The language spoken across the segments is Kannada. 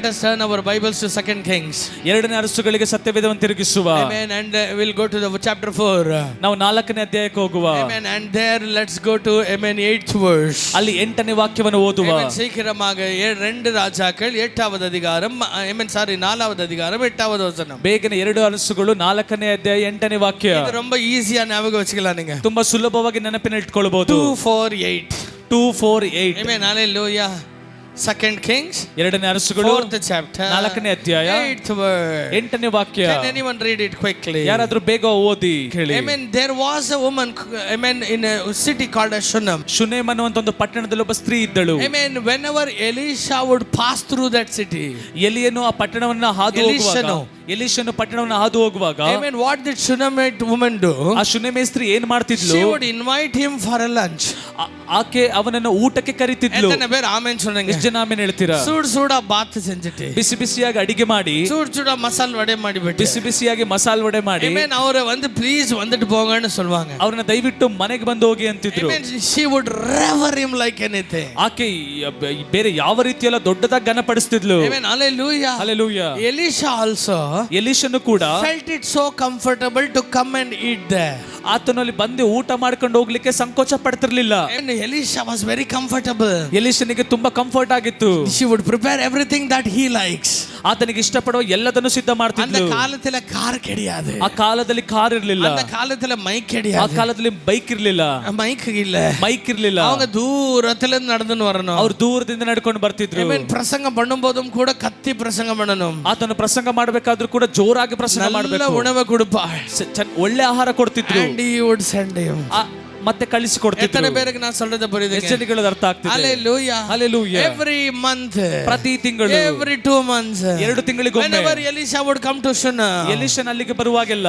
us turn our Bibles to 2 Kings. ಎರಡನೇ ಅರಸುಗಳಿಗೆ ಸತ್ಯವೇದವನ್ನು ತಿರುಗಿಸುವ. Amen. And we'll go to the chapter 4. ನಾವು 4ನೇ ಅಧ್ಯಾಯಕ್ಕೆ ಹೋಗುವ. Amen. And there let's go to 8th verse. ಅಲ್ಲಿ 8ನೇ ವಾಕ್ಯವನ್ನು ಓದುವ. Amen. சீக்கிரமாக 2 ராஜாக்கள் 8வது அதிகாரம். Amen. Sorry 4வது அதிகாரம் 8வது வசனம். ಬೇಗನೆ 2 ಅರಸುಗಳು 4ನೇ ಅಧ್ಯಾಯ 8ನೇ ವಾಕ್ಯ. ಇದು ரொம்ப ஈஸியா ஞாபகம் வச்சுக்கலாம் நீங்க. ತುಂಬಾ ಸುಲಭವಾಗಿ ನೆನಪಿನ ಇಟ್ಕೊಳ್ಳಬಹುದು. 2:4-8. Amen. Hallelujah. 2 Kings 2ನೇ ಅರಸುಗಳು 4th chapter 4ನೇ ಅಧ್ಯಾಯ 8th verse. 8ನೇ ವಾಕ್ಯ. Can anyone read it quickly? ಯಾರಾದ್ರೂ ಬೇಗ ಓದಿ ಹೇಳಿ. Amen. There was a woman, amen, in a city called as Shunem. ಶುನೇಮ್ ಅನ್ನುವಂತ ಒಂದು ಪಟ್ಟಣದಲ್ಲಿ ಒಬ್ಬ ಸ್ತ್ರೀ ಇದ್ದಳು. Amen. Whenever Elisha would pass through that city, ಎಲಿಯನು ಆ ಪಟ್ಟಣವನ್ನ ಹಾದು ಹೋಗುವಾಗ, ಎಲಿಷನು ಪಟ್ಟಣವನ್ನ ಹಾದು ಹೋಗುವಾಗ, amen, what did Shunammite woman do? ಆ ಶುನೇಮೆ ಸ್ತ್ರೀ ಏನ್ ಮಾಡ್ತಿದ್ಲು? She would invite him for a lunch. ಆಕೆ ಅವನನ್ನು ಊಟಕ್ಕೆ ಕರೀತಿದ್ಲು. ಎತ್ತನೆ ಬೇರೆ ಆಮೆನ್ சொல்லுங்க. ಎಷ್ಟು ಜನ ಆಮೆನ್ ಹೇಳ್ತೀರಾ? ಸೂಡ್ ಸೂಡ ಬಾತ್ செஞ்சிட்டு, ಬಿಸಿ ಬಿಸಿಯಾಗಿ ಅಡಿಗೆ ಮಾಡಿ, ಸೂಡ್ ಸೂಡ ಮಸಾಲ ವಡೆ ಮಾಡಿ ಬಿಟ್ಟು, ಬಿಸಿ ಬಿಸಿಯಾಗಿ ಮಸಾಲ ವಡೆ ಮಾಡಿ, amen, ಅವರ வந்து ಪ್ಲೀಸ್ வந்துட்டு போங்கன்னு சொல்வாங்க. ಅವರನ್ನ ದಯವಿಟ್ಟು ಮನೆಗೆ ಬಂದು ಹೋಗಿ ಅಂತಿದ್ರು. Amen. She would rever him like anything. ಆಕೆ ಬೇರೆ ಯಾವ ರೀತಿಯಲ್ಲ ದೊಡ್ಡದಾಗಿ ಘನಪಡಿಸ್ತಿದ್ಲು. Amen. Hallelujah. Hallelujah. Elisha also ಎಲಿಷನು ಕೂಡ felt it so comfortable to come and eat there. ಆತನಲ್ಲಿ ಬಂದು ಊಟ ಮಾಡ್ಕೊಂಡು ಹೋಗ್ಲಿಕ್ಕೆ ಸಂಕೋಚ ಪಡ್ತಿರ್ಲಿಲ್ಲ. And Elisha was very comfortable. ಎಲಿಷನಿಗೆ ತುಂಬಾ ಕಂಫರ್ಟ್ ಆಗಿತ್ತು. She would prepare everything that he likes. ಆತನಿಗೆ ಇಷ್ಟಪಡುವ ಎಲ್ಲದನ್ನು ಸಿದ್ಧ ಮಾಡ್ತಿದ್ಲು. அந்த காலத்துல கார் கிடையாது. ಆ ಕಾಲದಲ್ಲಿ ಕಾರ್ ಇರ್ಲಿಲ್ಲ. அந்த காலத்துல மைக் ಆ கிடையாது. ಕಾಲದಲ್ಲಿ ಬೈಕ್ ಇರ್ಲಿಲ್ಲ. மைக் இல்ல. ಬೈಕ್ ಇರ್ಲಿಲ್ಲ. அவங்க தூரத்துல இருந்து நடந்து வரணும். ಅವ್ರು ದೂರದಿಂದ ನಡ್ಕೊಂಡು ಬರ್ತಿದ್ರು. Amen. ಪ್ರಸಂಗ பண்ணும்போதும் கூட ಕತ್ತಿ ಪ್ರಸಂಗ பண்ணணும். ಆತನ ಪ್ರಸಂಗ ಮಾಡಬೇಕಾದ್ರೂ ಕೂಡ ಜೋರಾಗಿ ಪ್ರಸಂಗ ಮಾಡಬೇಕು. நல்ல ಉಣವ கொடுப்பாள். ಒಳ್ಳೆ ಆಹಾರ ಕೊಡ್ತಿದ್ರು. And he would send him. ಮತ್ತೆ ಕಳಿಸಿ ಕೊಡ್ತಿದ್ರು. ಎತ್ತನೆ ಬೇರೆಗೆ ನಾನು சொல்றது புரியுது. ಹೆಚ್ಚಿನಗಳು ಅರ್ಥ ಆಗ್ತಿದೆ. Hallelujah. Hallelujah. Every month, ಪ್ರತಿ ತಿಂಗಳು, every 2 months, 2 ತಿಂಗಳಿಗೊಮ್ಮೆ, whenever Elisha would come to Shunem, ಎಲಿಷನ ಅಲ್ಲಿಗೆ ಬರುವಾಗೆಲ್ಲ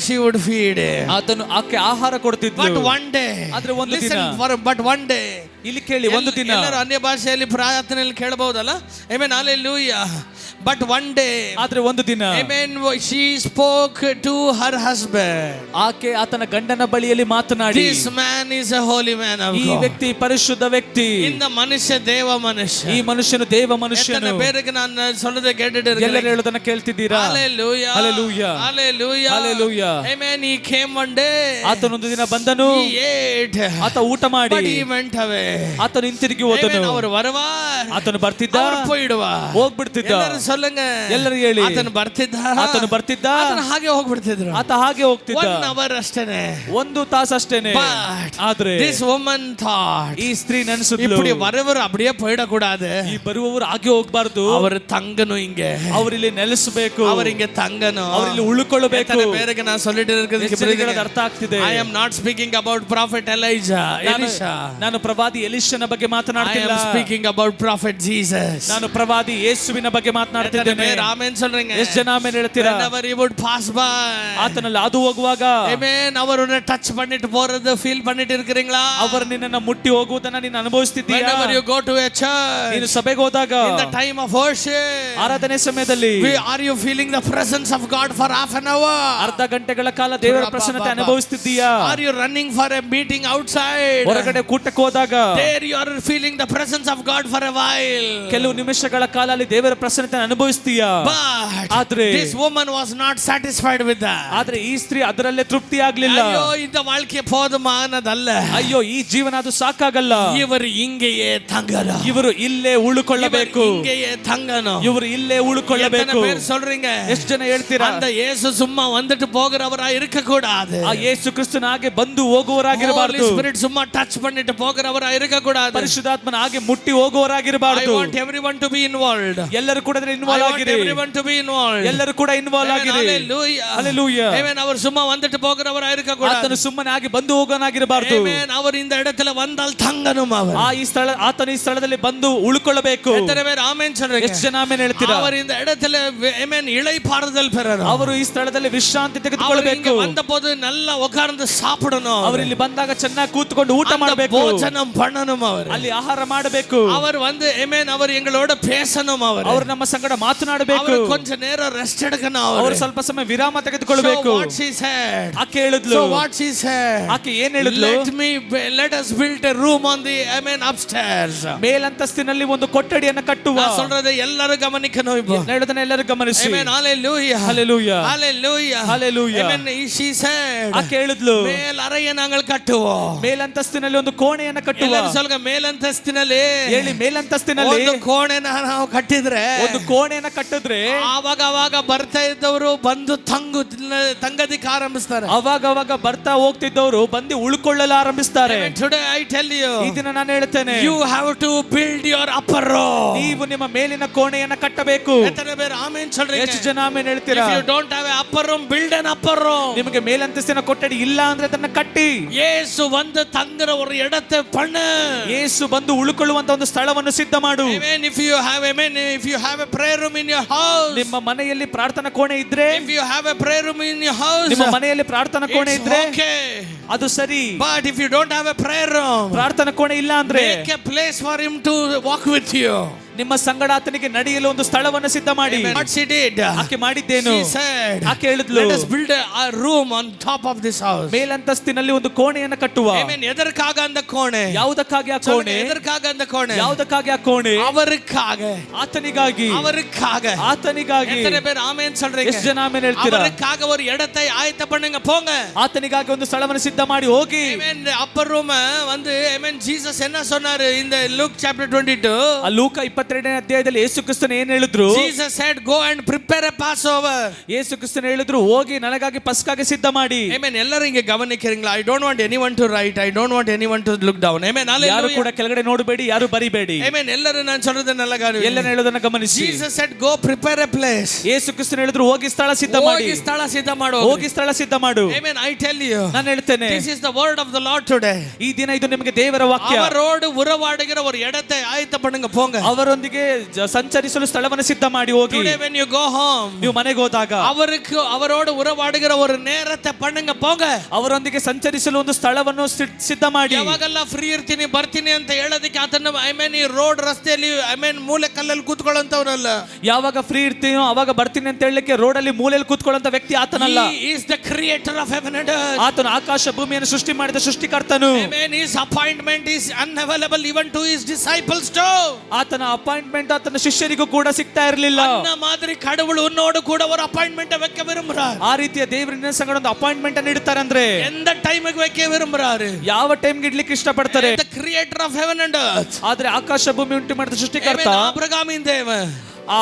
she would feed. ಆತನು ಆಕೆ ಆಹಾರ ಕೊಡ್ತಿದ್ಲು. But one day, ಆದ್ರೆ ಒಂದು ದಿನ, but one day, ಇಲ್ಲಿ ಕೇಳಿ, ಒಂದು ದಿನ, ಎಲ್ಲರೂ ಅನ್ಯ ಭಾಷೆಯಲ್ಲಿ ಪ್ರಾರ್ಥನೆಯಲ್ಲಿ ಕೇಳಬಹುದಲ್ಲ. Amen. Hallelujah. But one day, ಆದ್ರೆ ಒಂದು ದಿನ, amen, she spoke to her husband. ಆಕೆ ಆತನ ಗಂಡನ ಬಳಿಯಲ್ಲಿ ಮಾತನಾಡಿ, this man is a holy man of God. ಈ ವ್ಯಕ್ತಿ ಪರಿಶುದ್ಧ ವ್ಯಕ್ತಿ. இந்த ಮನುಷ್ಯ ದೇವ ಮನುಷ್ಯ. ಈ ಮನುಷ್ಯನು ದೇವ ಮನುಷ್ಯನು. ಎತ್ತನೆ ಬೇರೆಗೆ ನಾನು சொல்றதை ಕೇಳಿದ್ದೀರಾ? ಎಲ್ಲರೂ ಹೇಳೋದನ್ನ ಕೇಳ್ತಿದ್ದೀರಾ? Hallelujah. Hallelujah. Hallelujah. Hallelujah. Amen. He came one day. ಆತನು ಒಂದು ದಿನ ಬಂದನು. He ate. ಆತ ಊಟ ಮಾಡಿ, but he went away. ಆತನು ಹಿಂತಿರುಗಿ ಹೋದನು. Amen. ಅವರು ಬರುವಾರ್, ಆತನು ಬರ್ತಿದ್ದ, ಅವರು ಹೋಗಿಡುವಾರ್, ಹೋಗ್ಬಿಡ್ತಿದ್ದ. ಎಲ್ಲರೂ சொல்லுங்க, ಎಲ್ಲರೂ ಹೇಳಿ, ಆತನು ಬರ್ತಿದ್ದ, ಆತನು ಬರ್ತಿದ್ದ, ಆತನು ಹಾಗೆ ಹೋಗ್ಬಿಡ್ತಿದ್ರು. ಆತ ಹಾಗೆ ಹೋಗ್ತಿದ್ದ. 1 hour ಅಷ್ಟೇನೆ, 1 ತಾಸು ಅಷ್ಟೇನೆ. ಆದ್ರೆ this woman thought, ಈ ಸ್ತ್ರೀ ನೆನೆಸಿದ್ಲು, இப்படி வரவர் அப்படியே போயிட கூடாது. ಈ ಬರುವವರು ಹಾಗೆ ಹೋಗಬಾರದು. ಅವರು ತಂಗணும் ಇಂಗೆ, ಅವರು ಇಲ್ಲಿ ನೆಲೆಸಬೇಕು, ಅವರು ಇಂಗೆ ತಂಗணும், ಅವರು ಇಲ್ಲಿ ಉಳ್ಕೊಳ್ಳಬೇಕು. ಎತ್ತನೆ ಬೇರೆಗೆ ನಾನು சொல்லிட்டு இருக்கிறது ಅರ್ಥ ಆಗ್ತಿದೆ. I am not speaking about prophet Elijah, Elisha. ನಾನು ಪ್ರವಾದಿ ಎಲಿಷನ ಬಗ್ಗೆ ಮಾತನಾಡ್ತಿಲ್ಲ. I am speaking about prophet Jesus. ನಾನು ಪ್ರವಾದಿ ಯೇಸುವಿನ ಬಗ್ಗೆ ಮಾತನಾಡ್ತಿದ್ದೇನೆ. ಆಮೆನ್ சொல்றீங்க? ಎಷ್ಟು ಜನ ಆಮೆನ್ ಹೇಳ್ತೀರಾ? whenever he would pass by, ಆತನಲ್ಲಿ ಹಾದು ಹೋಗುವಾಗ, amen, ಅವರನ್ನ ಟಚ್ பண்ணிட்டு போறது ಫೀಲ್ பண்ணிட்டு இருக்கீங்களா? ಅವರು ನಿನ್ನನ್ನು ಮುಟ್ಟಿ ಹೋಗುವುದನ್ನ ನೀನು ಅನುಭವಿಸ್ತಿದ್ದೀಯಾ? whenever you go to a church, ನೀನು ಸಭೆಗೆ ಹೋದಾಗ, in the time of worship, ಆರಾಧನೆ ಸಮಯದಲ್ಲಿ, are you feeling the presence of God for half an hour? ಅರ್ಧ ಗಂಟೆಗಳ ಕಾಲ ದೇವರ ಪ್ರಸನ್ನತೆ ಅನುಭವಿಸ್ತಿದ್ದೀಯಾ? are you running for a meeting outside? ಹೊರಗಡೆ ಕೂಟಕ್ಕೆ ಹೋದಾಗ, there you are feeling the presence of God for a while. ಕೆಲವು ನಿಮಿಷಗಳ ಕಾಲ ಅಲ್ಲಿ ದೇವರ ಪ್ರಸನ್ನತೆ ಅನುಭವಿಸ್ತೀಯಾ? but ಆದ್ರೆ this woman was not satisfied with that. ಆದ್ರೆ ಈ ಸ್ತ್ರೀ ಅದರಲ್ಲೇ ತೃಪ್ತಿ ಆಗ್ಲಿಲ್ಲ. ಅಯ್ಯೋ இந்த வாழ்க்கை போதுமானதಲ್ಲ, ಅಯ್ಯೋ ಈ ಜೀವನ ಅದು ಸಾಕಾಗಲ್ಲ, ಇವರು ಹಿಂಗೆಯೇ ತಂಗನು, ಇವರು ಇಲ್ಲೇ ಉಳ್ಕೊಳ್ಳಬೇಕು, ಹಿಂಗೆಯೇ ತಂಗನು, ಇವರು ಇಲ್ಲೇ ಉಳ್ಕೊಳ್ಳಬೇಕು. சொல்றீங்க? ಎಷ್ಟು ಜನ ಹೇಳ್ತೀರಾ? அந்த இயேசு சும்மா வந்துட்டு போகிறவரா இருக்க கூடாது. ಆ ಯೇಸು ಕ್ರಿಸ್ತನ ಹಾಗೆ ಬಂದು ಹೋಗುವವರಾಗಿರಬಾರದು. Holy Spirit ಸುಮ್ಮಾ ಟಚ್ பண்ணிட்டு போகிறவரா இருக்க கூடாது. ಪರಿಶುದ್ಧಾತ್ಮನ ಹಾಗೆ ಮುಟ್ಟಿ ಹೋಗುವವರಾಗಿರಬಾರದು. I want everyone to be involved. ಎಲ್ಲರೂ ಕೂಡ ಇನ್ವಾಲ್ವ್ ಆಗಿರಿ. everyone to be involved. ಎಲ್ಲರೂ ಕೂಡ ಇನ್ವಾಲ್ವ್ ಆಗಿರಿ. Hallelujah. Hallelujah. Amen. ಅವರು ಸುಮ್ಮಾ வந்துட்டு போகிறவரா இருக்க கூடாது. ಆತನು ಸುಮ್ಮನೆ ಹಾಗೆ ಬಂದು ಹೋಗೋನಾಗಿರಬಾರದು. Amen. ಅವರು இந்த இடத்துல வந்தால் தங்கணும் அவர். ಈ ಸ್ಥಳ, ಆತನ ಈ ಸ್ಥಳದಲ್ಲಿ ಬಂದು ಉಳ್ಕೊಳ್ಳಬೇಕು. ಎತ್ತನೆ ಬೇರೆ ಆಮೆನ್ சொல்றீங்க? ಎಷ್ಟು ಜನ ಆಮೆನ್ ಹೇಳ್ತೀರಾ? ಅವರು இந்த இடத்துல amen இளைப்பாறுதல் பெறணும். ಅವರು ಈ ಸ್ಥಳದಲ್ಲಿ ವಿಶ್ರಾಂತಿ ತೆಗೆದುಕೊಳ್ಳಬೇಕು. ಅವರು வந்தபோது நல்லா உட்கார்ந்து சாப்பிடணும். ಅವರು ಇಲ್ಲಿ ಬಂದಾಗ ಚೆನ್ನಾಗಿ ಕೂತ್ಕೊಂಡು ಊಟ ಮಾಡಬೇಕು. ಭೋಜನಂ பண்ணணும் அவர். ಅಲ್ಲಿ ಆಹಾರ ಮಾಡಬೇಕು. அவர் வந்து ஆமென் அவர் எங்களோட பேசணும் அவர். ಅವರು ನಮ್ಮ ಸಂಗಡ ಮಾತನಾಡಬೇಕು. அவர் கொஞ்ச நேரம் ரெஸ்ட் எடுக்கணும் அவர். ಅವರು ಸ್ವಲ್ಪ ಸಮಯ ವಿರಾಮ ತೆಗೆದುಕೊಳ್ಳಬೇಕು. So what she said. ಆಕೆ ಹೇಳಿದ್ಲು. So what she said. ಆಕೆ ಏನು ಹೇಳಿದ್ಲು? Let us build a room on the amen upstairs. ಮೇಲಂತಸ್ತಿನಲ್ಲಿ ಒಂದು ಕೊಠಡಿಯನ್ನು ಕಟ್ಟುವ. ನಾನು சொல்றதை ಎಲ್ಲರೂ ಗಮನಿಸணும் இப்போ. ಹೇಳೋದನ್ನ ಎಲ್ಲರೂ ಗಮನಿಸಿ. Amen. Hallelujah. Hallelujah. Hallelujah. Hallelujah. Amen. She said. ಆಕೆ ಹೇಳಿದ್ಲು. ಮೇಲ್ ಅறையை நாங்கள் ಕಟ್ಟುவோம். ಮೇಲಂತಸ್ತಿನಲ್ಲಿ ಒಂದು ಕೋಣೆಯನ್ನು ಕಟ್ಟುವ. ಎಲ್ಲರೂ சொல்லுங்க ಮೇಲಂತಸ್ತಿನಲ್ಲಿ. ಹೇಳಿ ಮೇಲಂತಸ್ತಿನಲ್ಲಿ ಒಂದು ಕೋಣೆನ ನಾವು ಕಟ್ಟಿದ್ರೆ. ಒಂದು ಕೋಣೆಯನ್ನು ಕಟ್ಟಿದ್ರೆ ಆವಾಗ ಬರ್ತಾ ಇದ್ದವರು ಬಂದು ತಂಗದಿಕ್ಕೆ ಆರಂಭಿಸ್ತಾರೆ. ಅವಾಗ ಬರ್ತಾ ಹೋಗ್ತಿದ್ದವರು ಬಂದು ಉಳ್ಕೊಳ್ಳಲು ಆರಂಭಿಸ್ತಾರೆ. Today I tell you. ಈ ದಿನ ನಾನು ಹೇಳ್ತೇನೆ. You have to build your upper room. ನೀವು ನಿಮ್ಮ ಮೇಲಿನ ಕೋಣೆಯನ್ನು ಕಟ್ಟಬೇಕು. ಎತ್ತನೆ ಬೇರೆ ಆಮೆನ್ சொல்றீங்க. ಎಷ್ಟು ಜನ ಆಮೆನ್ ಹೇಳ್ತೀರಾ? If you don't have an upper room, build an upper room. ನಿಮಗೆ ಮೇಲಂತಸ್ತಿನ ಕೊಠಡಿ ಇಲ್ಲ ಅಂದ್ರೆ ಅದನ್ನ ಕಟ್ಟಿ. ಯೇಸು வந்து தங்குற ஒரு இடத்தை பண்ணு. ಯೇಸು ಬಂದು ಉಳ್ಕೊಳ್ಳುವಂತ ಒಂದು ಸ್ಥಳವನ್ನು ಸಿದ್ಧ ಮಾಡು. Amen. If you have a prayer room in your house. ನಿಮ್ಮ ಮನೆಯಲ್ಲಿ ಪ್ರಾರ್ಥನಾ ಕೋಣೆ ಇದ್ರೆ. If you have a prayer room in your house. ನಿಮ್ಮ ಮನೆಯಲ್ಲಿ ಪ್ರಾರ್ಥನಾ ಕೋಣೆ ಇದ್ರೆ. Okay. ಅದು ಸರಿ. But if you don't have a prayer room. ಪ್ರಾರ್ಥನಾ ಕೋಣೆ ಇಲ್ಲ ಅಂದ್ರೆ. Make a place for him to walk with you. ನಿಮ್ಮ ಸಂಗಡ ಆತನಿಗೆ ನಡೆಯಲು ಒಂದು ಸ್ಥಳವನ್ನು ಸಿದ್ಧ ಮಾಡಿ. What she did. ಆಕೆ ಮಾಡಿದ್ದೇನು? She said. ಆಕೆ ಹೇಳಿದ್ಲು. Let us build a room on top of this house. ಮೇಲಂತಸ್ತಿನಲ್ಲಿ ಒಂದು ಕೋಣೆಯನ್ನು ಕಟ್ಟುವ. Amen. ಎದಕ್ಕಾಗ அந்த ಕೋಣೆ? ಯಾವುದಕ್ಕಾಗಿ ಆ ಕೋಣೆ? ಎದಕ್ಕಾಗ அந்த ಕೋಣೆ? ಯಾವುದಕ್ಕಾಗಿ ಆ ಕೋಣೆ? ಅವರಿಗಾಗಿ. ಆತನಿಗಾಗಿ. அவருக்காக. ಆತನಿಗಾಗಿ. எத்தனை பேர் ஆமென் சொல்றீங்க? ಎಷ್ಟು ಜನ ಆಮೆನ್ ಹೇಳ್ತೀರಾ? அவருக்காக ஒரு இடத்தை ஆயத்த பண்ணுங்க போங்க. ಆತನಿಗಾಗಿ ಒಂದು ಸ್ಥಳವನ್ನು ಸಿದ್ಧ ಮಾಡಿ ಹೋಗಿ. Amen. அப்பர் ரூம் வந்து amen ஜீசஸ் என்ன சொன்னாரு இந்த லூக் சாப்ಟರ್ 22. ಲೂಕ 22ನೇ ಅಧ್ಯಾಯದಲ್ಲಿ ಯೇಸು ಕ್ರಿಸ್ತನು ಏನು ಹೇಳಿದ್ರು? Jesus said go and prepare a Passover. ಯೇಸು ಕ್ರಿಸ್ತನು ಹೇಳಿದ್ರು ಹೋಗಿ ನನಗಾಗಿ ಪಸ್ಕಾಗೆ ಸಿದ್ಧ ಮಾಡಿ. Amen. ಎಲ್ಲರೂ ಹಿಂಗೆ ಗಮನಿக்கிறீங்களா? I don't want anyone to write. I don't want anyone to look down. Amen. Hallelujah. ಯಾರು ಕೂಡ ಕೆಳಗಡೆ ನೋಡಬೇಡಿ, ಯಾರು ಬರಿಬೇಡಿ. Amen. ಎಲ್ಲರೂ ನಾನು சொல்றದನ್ನೆಲ್ಲ ಗಮನಿಸಿ. ಎಲ್ಲರೂ ಹೇಳೋದನ್ನ ಗಮನಿಸಿ. Jesus said go prepare a place. ಯೇಸು ಕ್ರಿಸ್ತನು ಹೇಳಿದ್ರು ಹೋಗಿ ಸ್ಥಳ ಸಿದ್ಧ ಮಾಡಿ. ಹೋಗಿ ಸ್ಥಳ ಸಿದ್ಧ ಮಾಡು. ಹೋಗಿ ಸ್ಥಳ ಸಿದ್ಧ ಮಾಡು. Amen. I tell you. ನಾನು ಹೇಳ್ತೇನೆ. This is the word of the Lord today. ಈ ದಿನ ಇದು ನಿಮಗೆ ದೇವರ ವಾಕ್ಯ. ಅವರೋடு உறவாடுகிற ஒரு இடத்தை ஆயத்த பண்ணுங்க போங்க. ಅವರೊಂದಿಗೆ ಸಂಚರಿಸಲು ಸ್ಥಳವನ್ನು ಸಿದ್ಧ ಮಾಡಿ ಹೋಗಿ. Today when you go home. ನೀವು ಮನೆಗೆ ಹೋದಾಗ ಅವರೋடு ಉறವಾಡುகிற ஒரு நேரத்தை பண்ணுங்க போங்க. ಅವರೊಂದಿಗೆ ಸಂಚರಿಸಲು ಒಂದು ಸ್ಥಳವನ್ನು ಸಿದ್ಧ ಮಾಡಿ. ಯಾವಾಗೆಲ್ಲ ಫ್ರೀ ಇರ್ತೀನಿ ಬರ್ತೀನಿ ಅಂತ ಹೇಳೋದಕ್ಕೆ ಆತನ ಐ ಮೀನ್ ಈ ರೋಡ್ ರಸ್ತೆಯಲ್ಲಿ ಐ ಮೀನ್ ಮೂಲೆ ಕಲ್ಲಲ್ಲಿ ಕೂತ್ಕೊಳ್ಳೋಂತವರಲ್ಲ. ಯಾವಾಗ ಫ್ರೀ ಇರ್ತೀನೋ ಅವಾಗ ಬರ್ತೀನಿ ಅಂತ ಹೇಳಲಿಕ್ಕೆ ರೋಡಲ್ಲಿ ಮೂಲೆಯಲ್ಲಿ ಕೂತ್ಕೊಳ್ಳುವಂತ ವ್ಯಕ್ತಿ ಆತನಲ್ಲ. He is the creator of heaven and earth. ಆತನು ಆಕಾಶ ಭೂಮಿಯನ್ನು ಸೃಷ್ಟಿ ಮಾಡಿದ ಸೃಷ್ಟಿಕರ್ತನು. Amen. His appointment is unavailable even to his disciples too. ಆತನ ಅಪಾಯಿಂಟ್ಮೆಂಟ್ ಆತನ ಶಿಷ್ಯರಿಗೂ ಕೂಡ ಸಿಗ್ತಾ ಇರಲಿಲ್ಲ. ಅನ್ನ ಮಾದರಿ ಕಡவுள் ಉನ್ನೋಡು ಕೂಡ ஒரு appointment வைக்க விரும்புறார். ಆ ರೀತಿಯ ದೇವರಿನ ಸಂಗಡ ಒಂದು ಅಪಾಯಿಂಟ್ಮೆಂಟ್ ಅನ್ನು ಇಡ್ತಾರೆ ಅಂದ್ರೆ ಎಂದ ಟೈಮಿಗೆ வைக்க விரும்புறாரு. ಯಾವ ಟೈಮ್ಗೆ ಇಡ್ಲಿಕ್ಕೆ ಇಷ್ಟಪಡ್ತಾರೆ. The creator of heaven and earth. ಆದ್ರೆ ಆಕಾಶ ಭೂಮಿ ಉಂಟು ಮಾಡಿದ ಸೃಷ್ಟಿಕರ್ತ ಅಬ್ರಹಾಮಿನ ದೇವ,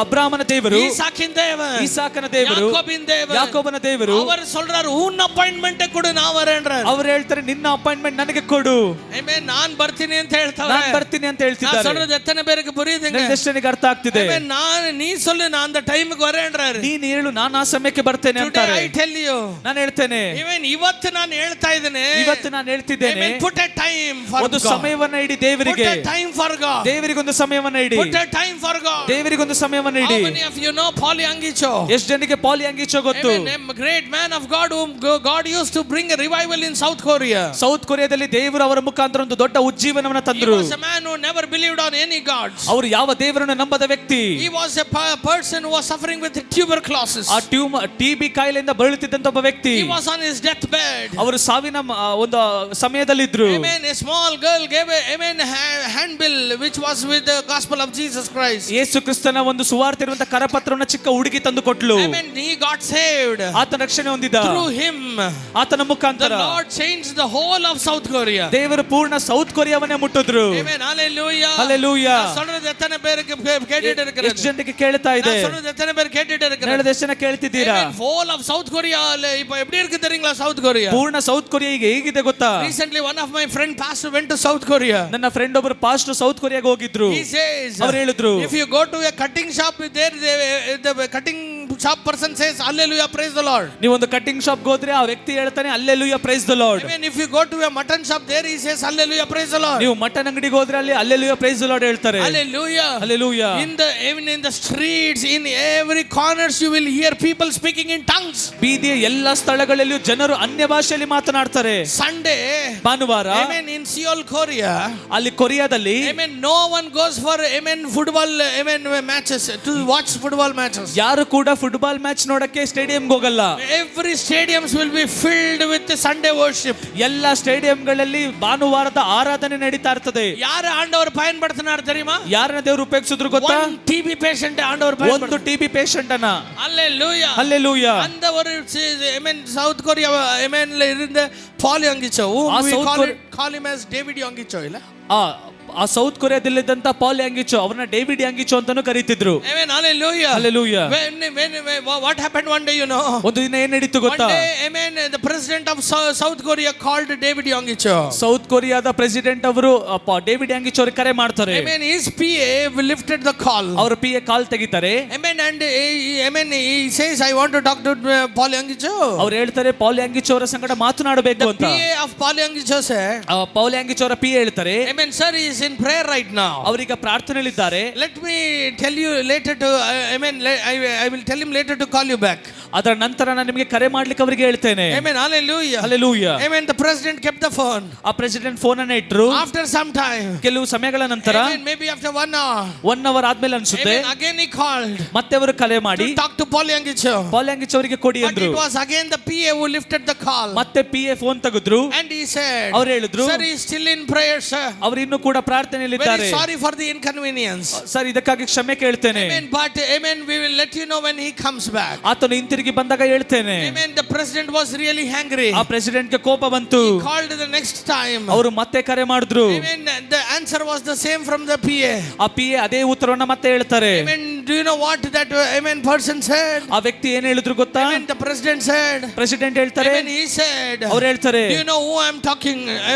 ಅಬ್ರಾಮನ ದೇವರು, ಈಸಾಕಿನ ದೇವ, ಈಸಾಕನ ದೇವರು, ಯಾಕೋಬಿನ ದೇವ, ಯಾಕೋಬನ ದೇವರು. ಅವರು சொல்றாரு உன் ಅಪಾಯಿಂಟ್ಮೆಂಟ್ ಕೊಡು ನಾ வரேன்றாரு. ಅವರು ಹೇಳ್ತಾರೆ ನಿನ್ನ ಅಪಾಯಿಂಟ್ಮೆಂಟ್ ನನಗೆ ಕೊಡು. ಆಮೆನ್. ನಾನು ಬರ್ತೀನಿ ಅಂತ ಹೇಳ್ತಾರೆ. ನಾನು ಬರ್ತೀನಿ ಅಂತ ಹೇಳ್ತಿದ್ದಾರೆ. ನಾನು சொல்றது ಎತ್ತನೆ ಬೇರೆಗೆ புரியுதுங்க. ಎಷ್ಟನಿಗೆ ಅರ್ಥ ಆಗ್ತಿದೆ? ಆಮೆನ್. ನಾನು ನೀ சொல்லு ನಾನು அந்த ಟೈಮಿಗೆ வரேன்றாரு. ನೀನು ಹೇಳು ನಾನು ಆ ಸಮಯಕ್ಕೆ ಬರ್ತೇನೆ ಅಂತಾರೆ. I tell you. ನಾನು ಹೇಳ್ತೇನೆ. ಆಮೆನ್. ಇವತ್ತು ನಾನು ಹೇಳ್ತಾ ಇದ್ದೇನೆ. ಇವತ್ತು ನಾನು ಹೇಳ್ತಿದ್ದೇನೆ. Amen. put a time for God. ಒಂದು ಸಮಯವನ್ನು ಇಡಿ ದೇವರಿಗೆ. put a time for God. ದೇವರಿಗೆ ಒಂದು ಸಮಯವನ್ನು ಇಡಿ. put a time for God. ದೇವರಿಗೆ ಒಂದು ಸಮಯವನ್ನು ಇಡಿ. How many of you know Paul Yangicho? ಎಷ್ಟು ಜನಕ್ಕೆ ಪಾಲ್ ಯಾಂಗಿಚೋ ಗೊತ್ತು? Amen. A great man of God whom God used to bring a revival in South Korea. South ಕೊರಿಯಾದಲ್ಲಿ ದೇವರು ಅವರ ಮುಖಾಂತರ ಒಂದು ದೊಡ್ಡ ಉಜ್ಜೀವನವನ್ನು He ತಂದರು. was a man who never believed on any gods. ಅವರು ಯಾವ ದೇವರನ್ನು ನಂಬದ ವ್ಯಕ್ತಿ. He was a person who was suffering with tuberculosis. ಆ ಟಿಬಿ ಕಾಯಿಲೆಯಿಂದ ಬಳಲುತ್ತಿದ್ದಂತ ಒಬ್ಬ ವ್ಯಕ್ತಿ. He was on his deathbed. ಅವರು ಸಾವಿನ ಒಂದು ಸಮಯದಲ್ಲಿದ್ರು. Amen. A small girl gave a handbill which was with the gospel of Jesus Christ. ಯೇಸು ಕ್ರಿಸ್ತನ ಒಂದು ಸುವಾರ್ತೆ ಇರುವಂತ ಕರಪತ್ರವನ್ನು ಚಿಕ್ಕ ಹುಡುಗಿ ತಂದು ಕೊಟ್ಲು. Amen. He got saved. ಆತನ ರಕ್ಷಣೆ ಹೊಂದಿದ. Through him. ಆತನ ಮುಖಾಂತರ The Lord changed the whole of South Korea. ದೇವರು ಪೂರ್ಣ ಸೌತ್ ಕೊರಿಯಾವನ್ನೇ ಮುಟ್ಟಿದ್ರು. Amen. Hallelujah. Hallelujah. சொல்றது எத்தனை பேருக்கு கேட்டுட்டு இருக்கிறது? ಎಷ್ಟು ಜನಕ್ಕೆ ಕೇಳ್ತಾ ಇದೆ? சொல்றது எத்தனை பேர் கேட்டுட்டு இருக்கிறது? ಹೇಳದ ಎಷ್ಟು ಜನ ಕೇಳ್ತಿದ್ದೀರಾ? whole of South Korea இப்போ எப்படி இருக்கு தெரியுங்களா? South Korea ಪೂರ್ಣ ಸೌತ್ ಕೊರಿಯಾ ಈಗ ಹೇಗಿದೆ ಗೊತ್ತಾ? Recently one of my friend pastor went to South Korea. ನನ್ನ ಫ್ರೆಂಡ್ ಒಬ್ಬರು ಪಾಸ್ಟರ್ ಸೌತ್ ಕೊರಿಯಾಗೆ ಹೋಗಿದ್ರು. He says ಅವರು ಹೇಳಿದ್ರು, if you go to a cutting shop there the cutting shop person says hallelujah praise the Lord. ನೀವು ಒಂದು ಕಟಿಂಗ್ ಶಾಪ್ ಗೆ ಹೋದ್ರೆ ಆ ವ್ಯಕ್ತಿ ಹೇಳ್ತಾನೆ hallelujah praise the Lord. I mean if you go to a mutton shop there he says hallelujah praise the Lord. ನೀವು ಮಟನ್ ಅಂಗಡಿಗೆ ಹೋದ್ರೆ ಅಲ್ಲಿ hallelujah praise the Lord ಹೇಳ್ತಾರೆ. Hallelujah. Hallelujah. Even in the streets in every corners you will hear people speaking in tongues. ಬೀದಿಯ ಎಲ್ಲ ಸ್ಥಳಗಳಲ್ಲಿಯೂ ಜನರು ಅನ್ಯ ಭಾಷೆಯಲ್ಲಿ ಮಾತನಾಡ್ತಾರೆ. Sunday ಭಾನುವಾರ I mean in Seoul, Korea, ಅಲ್ಲಿ ಕೊರಿಯಾದಲ್ಲಿ amen, no one goes for, amen, football, amen, matches, to watch football matches. ಯಾರು ಕೂಡ ಫುಟ್ಬಾಲ್ ಮ್ಯಾಚ್ ನೋಡಕ್ಕೆ ಸ್ಟೇಡಿಯಂಗೆ ಹೋಗಲ್ಲ. Every stadiums will be filled with the Sunday worship. ಎಲ್ಲ ಸ್ಟೇಡಿಯಂಗಳಲ್ಲಿ ಭಾನುವಾರದ ಆರಾಧನೆ ನಡೀತಾ ಇರ್ತದೆ. ಯಾರು ಆಂಡವರು ಪಯನ್ ಪಡ್ತಾರ தெரியுமா? ಯಾರನ್ನ ದೇವರು ಉಪಯೋಗಿಸಿದ್ರು ಗೊತ್ತಾ? ಒಂದು TB patient ಆಂಡವರು ಪಯನ್ ಒಂದು ಟಿಬಿ ಪೇಷಂಟ್ ಅನ್ನ. Hallelujah. Hallelujah. அந்த ஒரு amen South Korea amen ல இருந்த பால் Yonggi Cho, call him as David Yonggi Cho இல்ல? ಆ ಸೌತ್ ಕೊರಿಯಾದಲ್ಲಿದ್ದಂತ ಪಾಲ್ ಯಾಂಗಿಚೋ ಅವರನ್ನ ಡೇವಿಡ್ ಯಾಂಗಿಚೋ ಅಂತಾನೂ ಕರೀತಿದ್ರು. Amen. Hallelujah. Hallelujah. When what happened one day, you know? ಒಂದು ದಿನ ಏನ್ ನಡೀತು ಗೊತ್ತಾ? One day, amen, the president of South Korea called David Yonggi Cho. South ಕೊರಿಯಾದ ಪ್ರೆಸಿಡೆಂಟ್ ಅವರು ಡೇವಿಡ್ ಯಾಂಗಿಚೋ ಅವ್ರಿಗೆ ಕರೆ ಮಾಡ್ತಾರೆ. Amen. His PA lifted the call. ಅವರ PA ಕಾಲ್ ತೆಗಿತಾರೆ. Amen. And amen, he says, I want to talk to Paul ಯಂಗಿಚೋ. ಅವ್ರು ಹೇಳ್ತಾರೆ ಪಾಲ್ ಯಾಂಗಿಚೋ ಅವರ ಸಂಗಡ ಮಾತನಾಡಬೇಕು ಅಂತ. The PA of Paul ಯಂಗಿಚೋ said, Pal ಯಾಂಗಿಚೋ ಅವರ PA ಹೇಳ್ತಾರೆ, amen, sir, he is in prayer right now. ಅವರೀಗ ಪ್ರಾರ್ಥನೆಯಲ್ಲಿದ್ದಾರೆ. Let me tell you later to, amen, I will tell him later to call you back. ಅದರ ನಂತರ ನಾನು ನಿಮಗೆ ಕರೆ ಮಾಡ್ಲಿಕ್ಕೆ ಅವರಿಗೆ ಹೇಳ್ತೇನೆ. Amen. Hallelujah. Hallelujah. Amen. The president kept the phone. ಆ ಪ್ರೆಸಿಡೆಂಟ್ ಫೋನ್ ಅನ್ನ ಇಟ್ರು. After some time, ಕೆಲವು ಸಮಯಗಳ ನಂತರ, amen, maybe after 1 hour, 1 hour ಆದ್ಮೇಲೆ ಅನ್ಸುತ್ತೆ, amen, again he called ಮತ್ತೆ ಅವರು ಕರೆ ಮಾಡಿ to talk to Paul ಯಂಗಿಚೋ. Pal Yonggi Cho ಅವರಿಗೆ ಕೊಡಿ But ಅಂದ್ರು. it was again the PA who lifted the call. ಮತ್ತೆ PA ಫೋನ್ ತೆಗೆದ್ರು. And he said, ಅವ್ರು ಹೇಳಿದ್ರು, sir, he is still in prayer, sir. ಅವರು ಇನ್ನೂ ಕೂಡ ಪ್ರಾರ್ಥನೆಯಲ್ಲಿದ್ದಾರೆ. Very sorry for the inconvenience. Sir, ಇದಕ್ಕಾಗಿ ಕ್ಷಮೆ ಕೇಳ್ತೇನೆ. Amen. But amen, we will let you know when he comes back. ಆತನು ಹಿಂತಿರುಗಿ ಬಂದಾಗ ಹೇಳ್ತೇನೆ. Amen. The president was really angry. ಆ ಪ್ರೆಸಿಡೆಂಟ್ ಗೆ ಕೋಪ ಬಂತು. He called the next time. ಅವರು ಮತ್ತೆ ಕರೆ ಮಾಡಿದ್ರು. Amen. The answer was the same from the PA. ಆ PA ಅದೇ ಉತ್ತರವನ್ನ ಮತ್ತೆ ಹೇಳ್ತಾರೆ. Amen. Do you know what that amen person said? ಆ ವ್ಯಕ್ತಿ ಏನ್ ಹೇಳಿದ್ರು ಗೊತ್ತಾ? Amen. The president said. President ಹೇಳ್ತಾರೆ. Amen. He said. ಅವರು ಹೇಳ್ತಾರೆ, Do you know who I'm talking?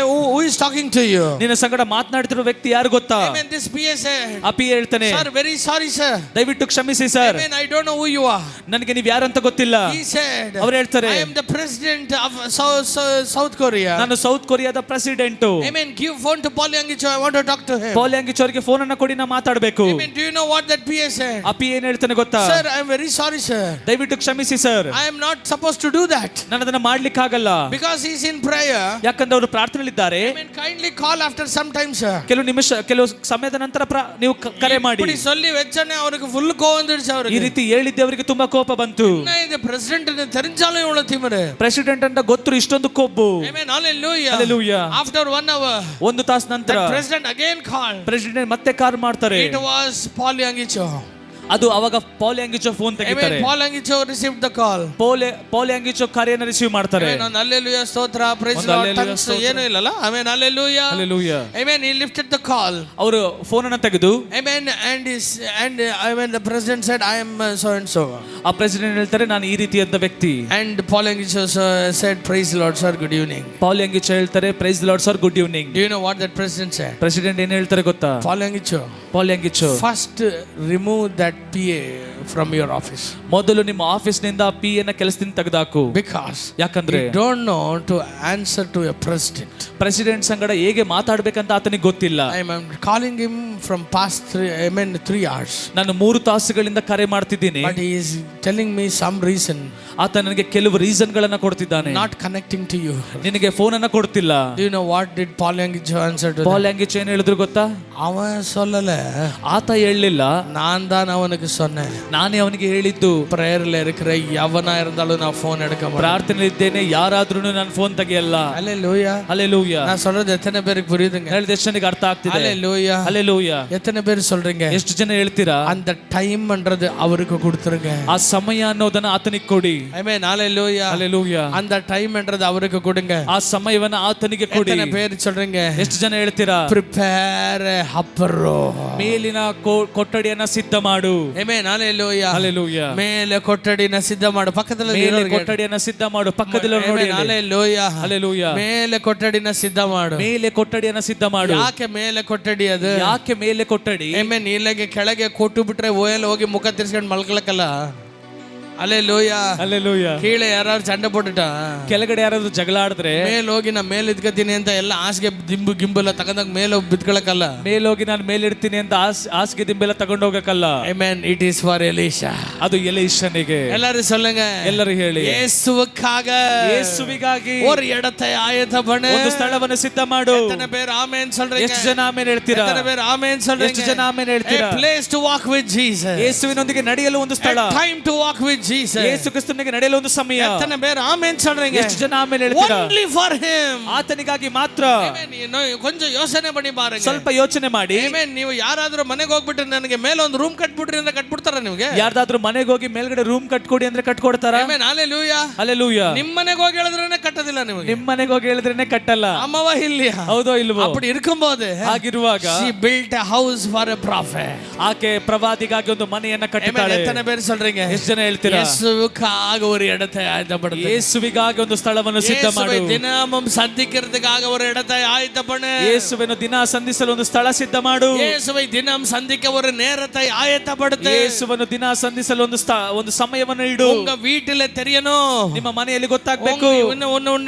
Who is talking to you? ನಿನ್ನ ಸಂಗಡ ಮಾತನಾಡ್ತಿರೋ ವ್ಯಕ್ತಿ ಯಾರು ಗೊತ್ತಾ? Amen. This PA said. ಆ PA ಹೇಳ್ತಾನೆ, Sir, very sorry, sir. ದಯವಿಟ್ಟು ಕ್ಷಮಿಸಿ sir. Amen. I don't know who you are. ನನಗೆ ನೀವು ಯಾರು ಅಂತ ಗೊತ್ತಿಲ್ಲ. He said. ಅವರು ಹೇಳ್ತಾರೆ, I am the president of South Korea. ನಾನು ಸೌತ್ ಕೊರಿಯಾದ president. Amen. Give phone to Paul Yonggi Cho. I want to talk to him. Paul Yonggi Cho ಅವರಿಗೆ ಫೋನ್ ಅನ್ನ ಕೊಡಿ, ನಾ ಮಾತಾಡಬೇಕು. Amen. Do you know what that PA said? ಆ PA ಏನ್ ಹೇಳ್ತಾನೆ ಗೊತ್ತಾ? Sir, I am very sorry, sir. ದಯವಿಟ್ಟು ಕ್ಷಮಿಸಿ sir. I am not supposed to do that. ನಾನು ಅದನ್ನ ಮಾಡ್ಲಿಕ್ಕೆ ಆಗಲ್ಲ. Because he is in prayer. ಯಾಕಂದ್ರೆ ಅವರು ಪ್ರಾರ್ಥನೆಯಲ್ಲಿದ್ದಾರೆ. Amen. Kindly call after some time, sir. ಕೆಲವು ಸಮಯದ ನಂತರ ನೀವು ಕರೆ ಮಾಡಿ. இப்படி சொல்லி வெச்சனே அவருக்கு ಫುಲ್ ಕೋಪ வந்துருச்சு ಅವರಿಗೆ. ಈ ರೀತಿ ಹೇಳಿದ್ದೆ ಅವರಿಗೆ ತುಂಬಾ ಕೋಪ ಬಂತು. ಇದು ಪ್ರೆಸಿಡೆಂಟ್ ಅಂತ தெரிஞ்சாலும் ಇவ்வளவு ತಿಮರೆ. ಪ್ರೆಸಿಡೆಂಟ್ ಅಂತ ಗೊತ್ತು ಇಷ್ಟೊಂದು ಕೊಬ್ಬು. Amen. Hallelujah. Hallelujah. After 1 hour, ಒಂದು ತಾಸು ನಂತರ president again called. ಪ್ರೆಸಿಡೆಂಟ್ ಮತ್ತೆ ಕಾಲ್ ಮಾಡ್ತಾರೆ. It was Paul Yonggi Cho. ಅದು ಅವಾಗ ಪಾಲ್ ಯಾಂಗಿಚೋ ಫೋನ್ ತೆಗಿತಾರೆ. Paul Yonggi Cho received the call. Paul Yonggi Cho ಕರೆಯನ್ನು ರಿಸೀವ್ ಮಾಡ್ತಾರೆ. Amen. Hallelujah. ಸ್ತೋತ್ರ. Praise the Lord. ಏನು ಇಲ್ಲಲ್ಲ. Amen. Hallelujah. Hallelujah. Amen. He lifted the call. ಅವರು ಫೋನ್ ಅನ್ನು ತೆಗೆದು, Amen. And Amen, the president said, I am so and so. ಆ ಪ್ರೆಸಿಡೆಂಟ್ ಹೇಳ್ತಾರೆ, ನಾನು ಈ ರೀತಿಯಾದ ವ್ಯಕ್ತಿ. And Paul ಯಂಗಿಚೋ said, praise the Lord, sir, good evening. Paul Yonggi Cho ಹೇಳ್ತಾರೆ, praise the Lord sir, good evening. Do you know what that president said? President ಏನು ಹೇಳ್ತಾರೆ ಗೊತ್ತಾ? Paul ಯಂಗಿಚೋ, first remove that PA from your office. ಮೊದಲು ನಿಮ್ಮ ಆಫೀಸ್ ನಿಂದ PA ನ ಕೆಲಸದಿಂದ ತೆಗೆದಾಕು. Because ಯಾಕಂದ್ರೆ you don't know to answer to a president. President ಸಂಗಡ ಹೇಗೆ ಮಾತಾಡ್ಬೇಕಂತ ಆತನಿಗೆ ಗೊತ್ತಿಲ್ಲ. I am calling him from past 3 hours. ನಾನು 3 ತಾಸುಗಳಿಂದ ಕರೆ ಮಾಡ್ತಿದ್ದೀನಿ. But he is telling me some reason. ಆತ ನನಗೆ ಕೆಲವು ರೀಸನ್ ಗಳನ್ನ ಕೊಡ್ತಿದ್ದಾನೆ. Not connecting to you. ನಿನಗೆ ಫೋನ್ ಅನ್ನ ಕೊಡ್ತಿಲ್ಲ. Do you know what did Paul யಂಗಿಚೋ answer to? Pal ಯಾಂಗಿಚೋ ಏನು ಹೇಳಿದ್ರು ಗೊತ್ತಾ? ಅವನ சொல்லல. ಆತ ಹೇಳಲಿಲ್ಲ, நான் தான் அவனுக்கு சொன்னேன். ನಾನೇ ಅವನಿಗೆ ಹೇಳಿದ್ದು. ಪ್ರೇಯರ್ல இருக்கிற ಯವனா இருந்தாலும் நான் ಫೋನ್ எடுக்க மாட்டேன். ಪ್ರಾರ್ಥನೆಯಲ್ಲಿ ಇದ್ದೇನೆ, ಯಾರಾದ್ರೂ ನಾನು ಫೋನ್ ತೆಗೆಯಲ್ಲ. Hallelujah. Hallelujah. நான் சொல்றது எத்தனை பேருக்கு புரியுதுங்க? ಹೇಳಿದ ಎಷ್ಟು ಜನಕ್ಕೆ ಅರ್ಥ ಆಗ್ತಿದೆ? Hallelujah. Hallelujah. எத்தனை பேர் சொல்றீங்க? ಎಷ್ಟು ಜನ ಹೇಳ್ತೀರಾ? அந்த டைம் என்றது அவருக்கு கொடுத்துருங்க. ಆ ಸಮಯ ಅನ್ನೋದನ್ನ ಆತನಿಗೆ ಕೊಡಿ. Amen. Hallelujah. Hallelujah. அந்த டைம் என்றது அவருக்கு கொடுங்க. ಆ ಸಮಯವನ್ನ ಆತನಿಗೆ ಕೊಡಿ. எத்தனை பேர் சொல்றீங்க? ಎಷ್ಟು ಜನ ಹೇಳ್ತೀರಾ? Prepare ಹಪ್ಪರೋ. ಮೇಲಿನ ಕೊಠಡಿಯನ್ನ ಸಿದ್ಧ ಮಾಡು. Amen. Hallelujah. Hallelujah. ಮೇಲೆ ಕೊಠಡಿನ ಸಿದ್ಧ ಮಾಡು. ಪಕ್ಕದಲ್ಲಿ ಮೇಲೆ ಕೊಠಡಿಯನ್ನ ಸಿದ್ಧ ಮಾಡು. ಪಕ್ಕದಲ್ಲಿ ನೋಡಿ. Hallelujah. Hallelujah. ಮೇಲೆ ಕೊಠಡಿನ ಸಿದ್ಧ ಮಾಡು. ಮೇಲೆ ಕೊಠಡಿಯನ್ನ ಸಿದ್ಧ ಮಾಡು. ಯಾಕೆ ಮೇಲೆ ಕೊಠಡಿ ಅದು? ಯಾಕೆ ಮೇಲೆ ಕೊಠಡಿ? Amen. ಇಲ್ಲಿಗೆ ಕೆಳಗೆ ಕೊಟ್ಟು ಬಿಟ್ರೆ ಓಯಲ್ಲಿ ಹೋಗಿ ಮುಖ ತಿರ್ಸ್ಕೊಂಡು ಮಲ್ಕೊಳಕಲ್ಲ. Hallelujah. Hallelujah. ಕೀಳೆ ಯಾರು ಚಂಡ ಪೊಟ್ಟಿಟ ಕೆಳಗಡೆ ಯಾರಾದ್ರೂ ಜಗಳ ಆಡಿದ್ರೆ ಮೇಲ್ ಹೋಗಿ ನಾ ಮೇಲ್ ಇದ್ಕತೀನಿ ಅಂತ ಎಲ್ಲ ಹಾಸಿಗೆ ದಿಂಬೆಲ್ಲ ತಗೊಂಡಾಗ ಮೇಲೆ ಹೋಗಿ ಬಿದ್ಕೊಳಕಲ್ಲ. ಮೇಲೋಗಿ ನಾನು ಮೇಲಿಡ್ತೀನಿ ಅಂತ ಹಾಸಿಗೆ ದಿಂಬೆಲ್ಲ ತಗೊಂಡು ಹೋಗಕ್ಕಲ್ಲ. Amen. It is for Elisha. ಅದು ಎಲೀಷನಿಗೆ. ಎಲ್ಲರೂ சொல்லுங்க. ಎಲ್ಲರೂ ಹೇಳಿ. ಯೇಸುವಿಗಾಗಿ ஒரு இடத்தை ஆயத்தம் பண்ணு. ಒಂದು ಸ್ಥಳವನ್ನು ಸಿದ್ಧ ಮಾಡು. ಎತ್ತನೆ ಬೇರೆ ಆಮೆನ್ சொல்றீங்க. ಎಷ್ಟು ಜನ ಆಮೆನ್ ಹೇಳ್ತೀರಾ? ಎತ್ತನೆ ಬೇರೆ ಆಮೆನ್ சொல்றீங்க. ಎಷ್ಟು ಜನ ಆಮೆನ್ ಹೇಳ್ತೀರಾ? A place to walk with Jesus. ಯೇಸುವಿನೊಂದಿಗೆ ನಡೆಯಲು ಒಂದು ಸ್ಥಳ. A time to walk with Jesus. ಯೇಸು ಕ್ರಿಸ್ತನಿಗೆ ನಡೆಯಲು ಒಂದು ಸಮಯ. ಎತ್ತನೆ ಬೇರೆ ಆಮೆನ್ சொல்றீங்க. ಎಷ್ಟು ಜನ ಆಮೆನ್ ಹೇಳ್ತೀರಾ? Only for him. ಆತನಿಗಾಗಿ ಮಾತ್ರ. ಕೊಂಚ ಯೋಚನೆ ಮಾಡಿ ಬಾರಂಗ. ಸ್ವಲ್ಪ ಯೋಚನೆ ಮಾಡಿ. ಆಮೆನ್. ನೀವು ಯಾರಾದ್ರೂ ಮನೆಗೆ ಹೋಗ್ಬಿಟ್ಟು ನನಗೆ ಮೇಲೆ ಒಂದು ರೂಮ್ ಕಟ್ಬಿಟ್ರಿ ಅಂದ್ರೆ ಕಟ್ಬಿಡ್ತಾರ ನಿಮಗೆ? ಯಾರಾದ್ರೂ ಮನೆಗೆ ಹೋಗಿ ಮೇಲ್ಗಡೆ ರೂಮ್ ಕಟ್ಕೊಡಿ ಅಂದ್ರೆ ಕಟ್ಕೊಡ್ತಾರ? ಆಮೆನ್. ಹಲ್ಲೆಲೂಯಾ. ಹಲ್ಲೆಲೂಯಾ. ನಿಮ್ಮ ಮನೆಗೆ ಹೋಗಿ ಹೇಳಿದ್ರೇನೆ ಕಟ್ಟೋದಿಲ್ಲ ನಿಮಗೆ. ನಿಮ್ಮ ಮನೆಗೆ ಹೋಗಿ ಹೇಳಿದ್ರೇನೆ ಕಟ್ಟಲ್ಲ. ಅಮ್ಮವ ಇಲ್ಲಿಯಾ? ಹೌದೋ ಇಲ್ವೋ? ಅಪ್ಪಡಿ ಇರ್ಕೊಂಬೋದೆ. ಹಾಗಿರುವಾಗ she built a house for a prophet. ಆಕೆ ಪ್ರವಾದಿಗಾಗಿ ಒಂದು ಮನೆಯನ್ನ ಕಟ್ಟಿದ್ದಾಳೆ. ಎತ್ತನೆ ಬೇರೆ சொல்றீங்க. ಎಷ್ಟು ಜನ ಹೇಳ್ತೀರಾ? ಯೇಸುವಿಗಾಗಿ ஒரு இடத்தை ஆயத்தப்படுத்து. ಯೇಸುವಿಗಾಗಿ ಒಂದು ಸ್ಥಳವನ್ನು ಸಿದ್ಧ ಮಾಡು. ಯೇಸುவை தினமும் சந்திக்கிறதுக்காக ஒரு இடத்தை ஆயத்தம் பண்ணு. ಯೇಸುವನ್ನು ದಿನ ಸಂಧಿಸಲು ಒಂದು ಸ್ಥಳ ಸಿದ್ಧ ಮಾಡು. ಯೇಸುவை தினம் சந்திக்க ஒரு நேரத்தை ஆயத்தப்படுத்து. ಯೇಸುವನ್ನು ದಿನ ಸಂಧಿಸಲು ಒಂದು ಸಮಯವನ್ನು ಇಡು. உங்க வீட்டில தெரியணும். ನಿಮ್ಮ ಮನೆಯಲ್ಲಿ ಗೊತ್ತಾಗಬೇಕು.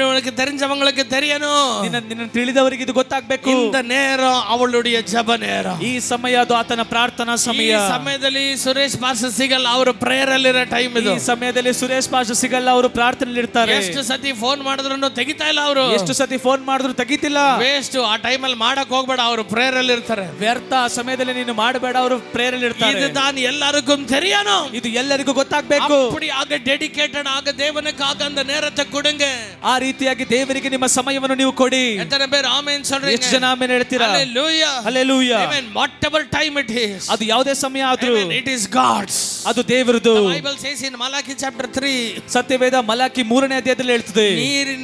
உனக்கு தெரிஞ்சவங்களுக்கு தெரியணும். ನಿನ್ನ ತಿಳಿದವರಿಗೆ ಇದು ಗೊತ್ತಾಗಬೇಕು. இந்த நேரம் ಅವளுடைய ಜಪ நேரம். ಈ ಸಮಯ ಅದು ಆತನ ಪ್ರಾರ್ಥನಾ ಸಮಯ. ಈ ಸಮಯದಲ್ಲಿ ಸುರೇಶ್ ಪಾಸ್ಟರ್ ಸಿಗಲ್ಲ, ಅವರು ಪ್ರೇಯರ್ ಅಲ್ಲಿ ಇರೋ ಟೈಮ್ ಇದು. ಈ ಸಮಯದಲ್ಲಿ ಸುರೇಶ್ ಪಾಸ್ಟರ್ ಸಿಗಲ್ಲ, ಅವರು ಪ್ರಾರ್ಥನೆಯಲ್ಲಿ ಇರ್ತಾರೆ. ಎಷ್ಟು ಸತಿ ಫೋನ್ ಮಾಡಿದ್ರು ತೆಗಿತಾ ಇಲ್ಲ ಅವರು. ಎಷ್ಟು ಸತಿ ಫೋನ್ ಮಾಡಿದ್ರು ತೆಗಿತಿಲ್ಲ. ವೇಸ್ಟ್. ಆ ಟೈಮ್ ಅಲ್ಲಿ ಮಾಡಕ್ ಹೋಗ್ಬೇಡ, ಅವರು ಪ್ರೇಯರ್ ಅಲ್ಲಿ ಇರ್ತಾರೆ. ವ್ಯರ್ಥ. ಆ ಸಮಯದಲ್ಲಿ ನೀನು ಮಾಡಬೇಡ, ಅವರು ಪ್ರೇಯರ್ ಅಲ್ಲಿ ಇರ್ತಾರೆ. ಇದು தான் எல்லாருக்கும் தெரியணும். ಇದು ಎಲ್ಲರಿಗೂ ಗೊತ್ತಾಗಬೇಕು. அப்படியாக டெடிகேட்டட் ஆக தேவனுக்காக அந்த நேரத்தை கொடுங்க. ಆ ರೀತಿಯಾಗಿ ದೇವರಿಗೆ ನಿಮ್ಮ ಸಮಯವನ್ನು ನೀವು ಕೊಡಿ. ಎತ್ತನೆ ಬೇರೆ ಆಮೆನ್ சொல்றீங்க. ಎಷ್ಟು ಜನ ಆಮೆನ್ ಹೇಳ್ತೀರಾ? Hallelujah. Hallelujah. Amen. whatever time it is. ಅದು ಯಾವುದೇ ಸಮಯ ಆದ್ರೂ it is God's. ಅದು ದೇವರದು. The Bible says in Malachi chapter 3. ಸತ್ಯವೇದ ಮಲಾಕಿ 3ನೇ ಅಧ್ಯಾಯದಲ್ಲಿ ಹೇಳ್ತದೆ.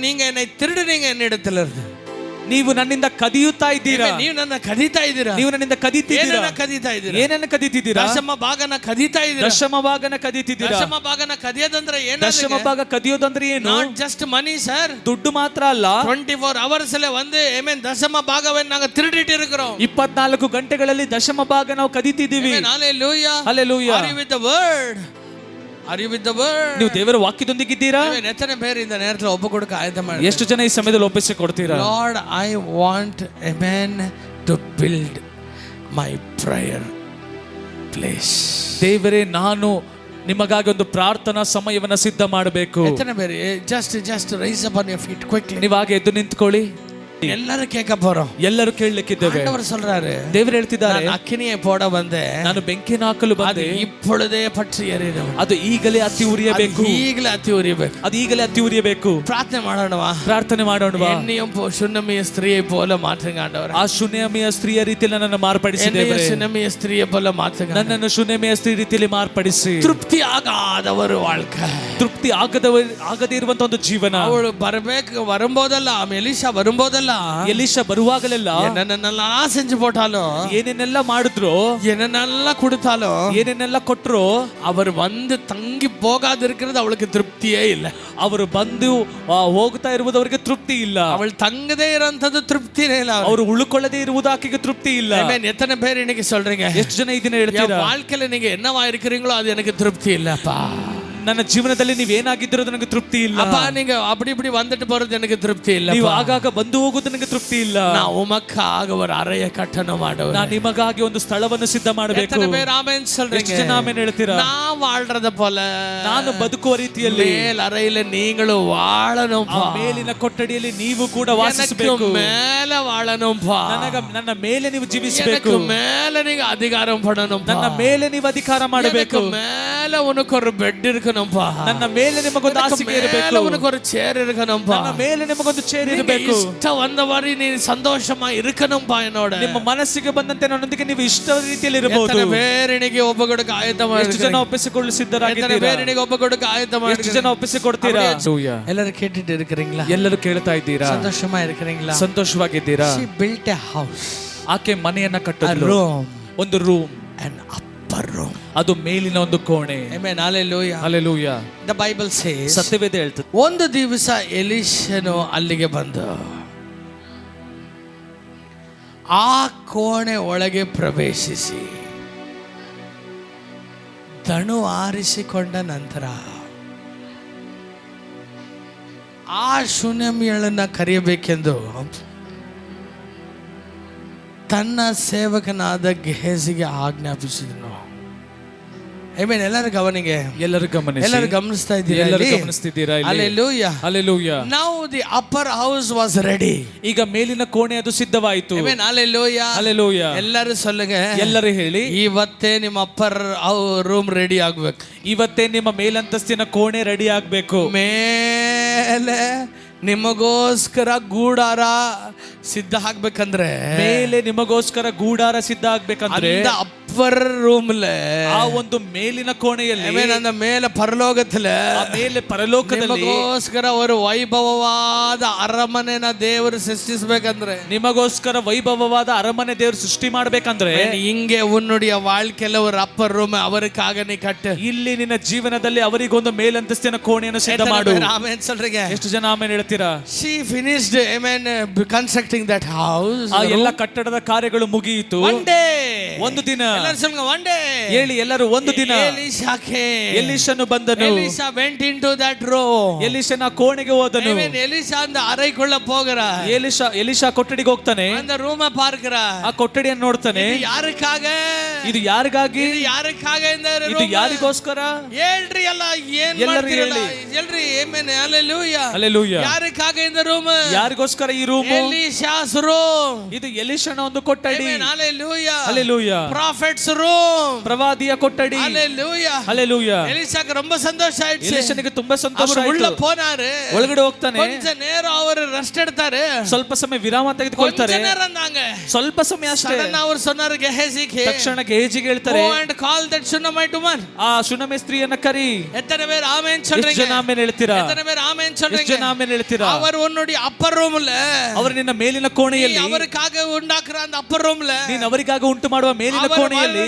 நீங்க என்னை திருடுனீங்க என்னிடத்திலிருந்து. ನೀವು ನನ್ನಿಂದ ಕದಿಯುತ್ತಾ ಇದ್ದೀರಾ. ನೀವು ನನ್ನ ಕದಿತಾ ಇದ್ದೀರಾ. ನೀವು ನನ್ನಿಂದ ಕದಿತಿದ್ದೀರಾ. ಏನನ್ನ ಕದಿತಾ ಇದ್ದೀರಾ? ಏನನ್ನ ಕದಿತಿದ್ದೀರಾ? ದಶಮ ಭಾಗನ ಕದಿತಾ ಇದ್ದೀರಾ. ದಶಮ ಭಾಗನ ಕದಿತಿದ್ದೀರಾ. ದಶಮ ಭಾಗನ ಕದಿಯೋದಂದ್ರೆ ಏನು? ದಶಮ ಭಾಗ ಕದಿಯೋದಂದ್ರೆ ಏನು? Not just money sir. ದುಡ್ಡು ಮಾತ್ರ ಅಲ್ಲ. 24 hours ಅಲ್ಲಿ ಒಂದು ಆಮೆನ್ ದಶಮ ಭಾಗವನ್ನು ನಾವು ತಿರುಡಿಟ್ಟು ಇರುக்கிறோம். 24 ಗಂಟೆಗಳಲ್ಲಿ ದಶಮ ಭಾಗ ನಾವು ಕದಿತಿದ್ದೀವಿ. Hallelujah. Hallelujah. Are you with the word? Are you with the word? ನೀವು ದೇವರ ವಾಕ್ಯದೊಂದಿಗಿದ್ದೀರಾ? ಎತ್ತನೆ ಬೇರೆ ಇಂದ ನೇರದಲ್ಲಿ ಒಬ್ಬ ಕೊಡಕ ಆಯ್ತು ಮಾಡಿ. ಎಷ್ಟು ಜನ ಈ ಸಮಯದಲ್ಲಿ ಒಪ್ಪಿಸಿ ಕೊಡ್ತೀರಾ? Lord, I want a man to build my prayer place. ದೇವರೇ, ನಾನು ನಿಮಗಾಗಿ ಒಂದು ಪ್ರಾರ್ಥನಾ ಸಮಯವನ್ನು ಸಿದ್ಧ ಮಾಡಬೇಕು. ಎತ್ತನೆ ಬೇರೆ just raise up on your feet quickly. ನೀವು ಹಾಗೆ ಎದ್ದು ನಿಂತ್ಕೊಳ್ಳಿ. எல்லாரும் கேட்க போறோம். ಎಲ್ಲರೂ ಕೇಳಲಿಕ್ಕಿದ್ದೇವೆ. ஆண்டவர் சொல்றாரு, ದೇವರು ಹೇಳ್ತಿದ್ದಾರೆ, ನಾನು ಅಗ್ನಿயை போட ಬಂದೆ, ನಾನು ಬೆಂಕಿಯನ್ನು ಹಾಕಲು ಬಂದೆ, ಇಪ್ಪೊழுದೇ ಪಟ್ಟಿ ಎರಿಯದು, ಅದು ಈಗಲೇ ಹತ್ತಿ ಉರಿಯಬೇಕು, ಈಗಲೇ ಹತ್ತಿ ಉರಿಯಬೇಕು, ಅದು ಈಗಲೇ ಹತ್ತಿ ಉರಿಯಬೇಕು. ಪ್ರಾರ್ಥನೆ ಮಾಡೋಣವಾ? ಪ್ರಾರ್ಥನೆ ಮಾಡೋಣವಾ? என்னையும் சுனமிய ஸ்திரியை போல மாற்றுங்க ஆண்டவரே. ಆ ಶುನೇಮಿಯ ಸ್ತ್ರೀಯ ರೀತಿಯಲ್ಲಿ ನನ್ನನ್ನು ಮಾರ್ಪಡಿಸಿ ದೇವರೇ. சுனமிய ஸ்திரியை போல மாற்றுங்க. ನನ್ನನ್ನು ಶುನೇಮಿಯ ಸ್ತ್ರೀ ರೀತಿಯಲ್ಲಿ ಮಾರ್ಪಡಿಸಿ. ತೃಪ್ತಿ ಆಗದವರು வாழ்க்கை, ತೃಪ್ತಿ ಆಗದೇ ಇರುವಂತ ಒಂದು ಜೀವನ. ಅವಳು ಬರಬೇಕು, வரும்போதெಲ್ಲ ಎಲೀಷಾ வரும்போதெಲ್ಲ, ಎಲೀಷಾ ಬರುವಾಗಲೆಲ್ಲ ಏನನ್ನೆಲ್ಲ செஞ்சு போட்டாலும், ಏನೇನೆಲ್ಲ ಮಾಡಿದ್ರು, ಏನನ್ನೆಲ್ಲ கொடுத்தாலும், ಏನೇನೆಲ್ಲ ಕೊಟ್ಟರು, ಅವರು ಬಂದು ತಂಗಿ போகாதிருக்கிறது ಅವಳಿಗೆ ತೃಪ್ತಿಯೇ ಇಲ್ಲ. ಅವರು ಬಂದು ಹೋಗ್ತಾ ಇರುವುದು ಅವರಿಗೆ ತೃಪ್ತಿ ಇಲ್ಲ. ಅವಳು ತಂಗದೇ ಇರೋಂಥದ್ದು ತೃಪ್ತಿನೇ ಇಲ್ಲ. ಅವರು ಉಳ್ಕೊಳ್ಳದೇ ಇರುವುದು ಆಕೆಗೆ ತೃಪ್ತಿ ಇಲ್ಲ. எத்தனை பேர் இன்னைக்கு சொல்றீங்க, ಎಷ್ಟು ಜನ ಇದನ್ನ ಹೇಳ್ತೀರಾ? வாழ்க்கையில நீங்க என்னவா இருக்கிறீங்களோ அது எனக்கு திருப்தி இல்லப்பா. ನನ್ನ ಜೀವನದಲ್ಲಿ ನೀವು ಏನಾಗಿದ್ದೀರೋ ನನಗೆ ತೃಪ್ತಿ ಇಲ್ಲ. ಅಪ್ಪ, ನೀವು ಅಪ್ಪಡಿ ಇಪ್ಪಡಿ வந்துட்டு போறது எனக்கு திருப்தி ಇಲ್ಲ. ನೀವು ಆಗಾಗ ಬಂದು ಹೋಗೋದು ನನಗೆ ತೃಪ್ತಿ ಇಲ್ಲ. ನಾವು ಉಮಕ್ಕಾಗ ಒಂದು ಅರೆಯ ಕಟ್ಟನ ಮಾಡುವ, ನಾನು ನಿಮಗಾಗಿ ಒಂದು ಸ್ಥಳವನ್ನು ಸಿದ್ಧ ಮಾಡಬೇಕು. ಎத்தனை பேர் ஆமென் சொல்றீங்க? ಎಷ್ಟು ಜನ ಆಮೆನ್ ಹೇಳ್ತೀರಾ? நான் வாழ்றத போல, ನಾನು ಬದುಕುವ ರೀತಿಯಲ್ಲಿ ಮೇಲ್ ಅರೆಯಲ್ಲಿ ನೀಗಳು ವಾಳணும். ಮೇಲಿನ ಕೊಠಡಿಯಲ್ಲಿ ನೀವು ಕೂಡ ವಾಸಿಸಬೇಕು. ಮೇಲೆ ವಾಳணும். ನನ್ನ ಮೇಲೆ ನೀವು ಜೀವಿಸಬೇಕು. ಮೇಲೆ ನೀವು ಅಧಿಕಾರ ಪಡணும். ನನ್ನ ಮೇಲೆ ನೀವು ಅಧಿಕಾರ ಮಾಡಬೇಕು. ಮೇಲೆ ಉನக்கு ஒரு ಬೆಡ್ ಇರಬೇಕು. ನನ್ನ ಮೇಲೆ ನಿಮಗೊಂದು ಹಾಸಿಗೆ ಇರಬೇಕು. உனக்கு ஒரு சேர் இருக்கணும். ನನ್ನ ಮೇಲೆ ನಿಮಗೊಂದು ಚೇರ್ ಇರಬೇಕು. ಇಷ್ಟ ಒಂದವರಿ ನೀನು ಸಂತೋಷமா இருக்கணும்பா என்னோட. ನಿಮ್ಮ ಮನಸ್ಸಿಗೆ ಬಂದಂತೆ ನನ್ನೊಂದಿಗೆ ನೀವು ಇಷ್ಟ ರೀತಿಯಲ್ಲಿ ಇರಬಹುದು. ಎತ್ತನೆ ಬೇರೆನಿಗೆ ಒಬ್ಬ ಕೊಡಕ ಆಯತ ಮಾಡಿ. ಎಷ್ಟು ಜನ ಒಪ್ಪಿಸಿಕೊಳ್ಳಲು ಸಿದ್ಧರಾಗಿದ್ದೀರಾ? ಬೇರೆನಿಗೆ ಒಬ್ಬ ಕೊಡಕ ಆಯತ ಮಾಡಿ. ಎಷ್ಟು ಜನ ಒಪ್ಪಿಸಿಕೊಡ್ತೀರಾ? ಎಲ್ಲರೂ ಕೇಳಿட்டு இருக்கிறீங்களா? ಎಲ್ಲರೂ ಕೇಳ್ತಾ ಇದ್ದೀರಾ? ಸಂತೋಷமா இருக்கிறீங்களா? ಸಂತೋಷವಾಗಿದ್ದೀರಾ? She built a house. ಆಕೆ ಮನೆಯನ್ನ ಕಟ್ಟಿದಳು. ಒಂದು ರೂಮ್, an upper room. ಅದು ಮೇಲಿನ ಒಂದು ಕೋಣೆ. Amen. Hallelujah. Hallelujah. The Bible says, ಸತ್ಯವೇದ ಹೇಳ್ತದೆ, ಒಂದು ದಿವಸ ಎಲೀಷನು ಅಲ್ಲಿಗೆ ಬಂದು ಆ ಕೋಣೆ ಒಳಗೆ ಪ್ರವೇಶಿಸಿ ದಣು ಆರಿಸಿಕೊಂಡ ನಂತರ ಆ ಶೂನ್ಯಮಿಯಳನ್ನ ಕರೆಯಬೇಕೆಂದು ತನ್ನ ಸೇವಕನಾದ ಗೆಹಜಿಗೆ ಆಜ್ಞಾಪಿಸಿದನು. ಆಮೆನ್. ಎಲ್ಲರೂ ಗಮನಿಗೆ, ಎಲ್ಲರೂ ಗಮನಿಸಿ, ಎಲ್ಲರೂ ಗಮನಿಸ್ತಾ ಇದ್ದೀರಾ? ಎಲ್ಲರೂ ಗಮನಿಸ್ತಿದ್ದೀರಾ? Hallelujah, hallelujah. Now the upper house was ready. ಈಗ ಮೇಲಿನ ಕೋಣೆ ಅದು ಸಿದ್ಧವಾಯಿತು. ಆಮೆನ್. Hallelujah, hallelujah. ಎಲ್ಲರೂ ಸೊಲ್ಲಗೆ, ಎಲ್ಲರೂ ಹೇಳಿ, ಇವತ್ತೇ ನಿಮ್ಮ ಅಪ್ಪರ್ ರೂಮ್ ರೆಡಿ ಆಗ್ಬೇಕು. ಇವತ್ತೇ ನಿಮ್ಮ ಮೇಲಂತಸ್ತಿನ ಕೋಣೆ ರೆಡಿ ಆಗ್ಬೇಕು. ಮೇಲೆ ನಿಮಗೋಸ್ಕರ ಗೂಡಾರ ಸಿದ್ಧ ಆಗ್ಬೇಕಂದ್ರೆ, ಮೇಲೆ ನಿಮಗೋಸ್ಕರ ಗೂಡಾರ ಸಿದ್ಧ ಆಗ್ಬೇಕಂದ್ರೆ ಅಪ್ಪರ್ ರೂಮ್ಲೆ, ಆ ಒಂದು ಮೇಲಿನ ಕೋಣೆಯಲ್ಲಿ, ನನ್ನ ಮೇಲೆ ಪರಲೋಕದಲ್ಲಿ, ಮೇಲೆ ಪರಲೋಕದಲ್ಲಿ ನಿಮಗೋಸ್ಕರ ஒரு ವೈಭವವಾದ ಅರಮನೆನ ದೇವರು ಸೃಷ್ಟಿಸಬೇಕಂದ್ರೆ, ನಿಮಗೋಸ್ಕರ ವೈಭವವಾದ ಅರಮನೆ ದೇವರು ಸೃಷ್ಟಿ ಮಾಡ್ಬೇಕಂದ್ರೆ, ಹಿಂಗೆ ಉನ್ನುಡಿಯ வாழ்க்கையில ஒரு அப்பர் ರೂಮ್ ಅವರಿಗಾಗಿ ನೀ ಕಟ್ಟು. ಇಲ್ಲಿ ನಿನ್ನ ಜೀವನದಲ್ಲಿ ಅವರಿಗೊಂದು ಮೇಲಂತಸ್ತಿನ ಕೋಣೆಯನ್ನು ಸಿದ್ಧ ಮಾಡು. ಆಮೆನ್ சொல்றீங்க? ಎಷ್ಟು ಜನ ಆಮೆನ್ ಹೇಳ್ತೀರಾ? She finished, amen, constructing that house. ಆ ಎಲ್ಲ ಕಟ್ಟಡದ ಕಾರ್ಯಗಳು ಮುಗಿಯಿತು. One day, ಒಂದು ದಿನ, ಎಲ್ಲರೂ சொல்லுங்க, one day ಹೇಳಿ ಎಲ್ಲರೂ, ಒಂದು ದಿನ ಎಲೀಷನು ಬಂದನು. Elishah went into that room. ಎಲೀಷನ ಕೋಣೆಗೆ ಹೋದನು. Amen. ಎಲೀಷಾ அந்த அறைக்குள்ள போகிறார். ಎಲೀಷಾ ಕೊಠಡಿಗೆ ಹೋಗ್ತಾನೆ. அந்த ರೂಮ பார்க்கிறார். ಆ ಕೊಠಡಿಯನ್ನು ನೋಡ್ತಾನೆ. ಇದು ಯಾರಿಗಾಗ? ಇದು ಯಾರಿಗಾಗಿ? ಇದು ಯಾರಿಗಾಗ? ಇದು ಯಾರಿಗೋಸ್ಕರ? ಹೇಳ್ರಿ ಎಲ್ಲ, ಏನ್ ಮಾಡ್ತೀರಲ್ಲ ಹೇಳ್ರಿ. ಆಮೆನ್. Hallelujah, hallelujah. ಯಾರಿಗಾಗ இந்த ರೂಮ್? ಯಾರಿಗೋಸ್ಕರ ಈ ರೂಮ್? ಎಲೀಷಾಸ್ ರೂಮ್. ಇದು ಎಲೀಷನ ಒಂದು ಕೊಠಡಿ. Amen. Hallelujah, hallelujah. Prophets room, ಪ್ರವಾದಿಯ ಕೊಠಡಿ. Hallelujah, hallelujah. ಎಲೀಷಾಗೆ ரொம்ப சந்தோஷம் ಆಯ್ತು. ಎಲೀಷನಿಗೆ ತುಂಬಾ ಸಂತೋಷ ಉள்ள ಆಯ್ತು. போனாரு, ಒಳಗಡೆ ಹೋಗ್ತಾನೆ. ಕೊಂಚ ನೇರ ಅವರು ರೆಸ್ಟ್ எடுத்தாரு. ಸ್ವಲ್ಪ ಸಮಯ ವಿರಾಮ ತೆಗೆದುಕೊಳ್ತಾರೆ. ಕೊಂಚ ನೇರ ಅಂದಾங்க, ಸ್ವಲ್ಪ ಸಮಯ ಅಷ್ಟೇ. ಸಡನ್ ಅವರು சொன்னாரு ಗೆಹಜಿಗೆ, ತಕ್ಷಣ ಗೆಹಜಿಗೆ ಹೇಳ್ತಾರೆ, go and call that Shunammite woman. ಆ ಶುನಮೆ ಸ್ತ್ರೀಯನ್ನ ಕರಿ. எத்தனை பேர் ஆமென் ಎಷ್ಟು சொல்றீங்க? ಜನ ಆಮೆನ್ ಹೇಳ್ತೀರಾ? எத்தனை பேர் ஆமென் ಎಷ್ಟು சொல்றீங்க? ಜನ ಆಮೆನ್ ಹೇಳ್ತೀರಾ? அவர் உன்னுடைய அப்பர் ரூம்ல, ಅವರು ನಿನ್ನ ಮೇಲಿನ ಕೋಣೆಯಲ್ಲಿ, ಅವರಿಗಾಗಿ ಉಂಟಾಕರ அந்த அப்பர் ரூம்ல, ನೀನು ಅವರಿಗಾಗಿ ಉಂಟು ಮಾಡುವ ಮೇಲಿನ ಕೋಣೆಯಲ್ಲಿ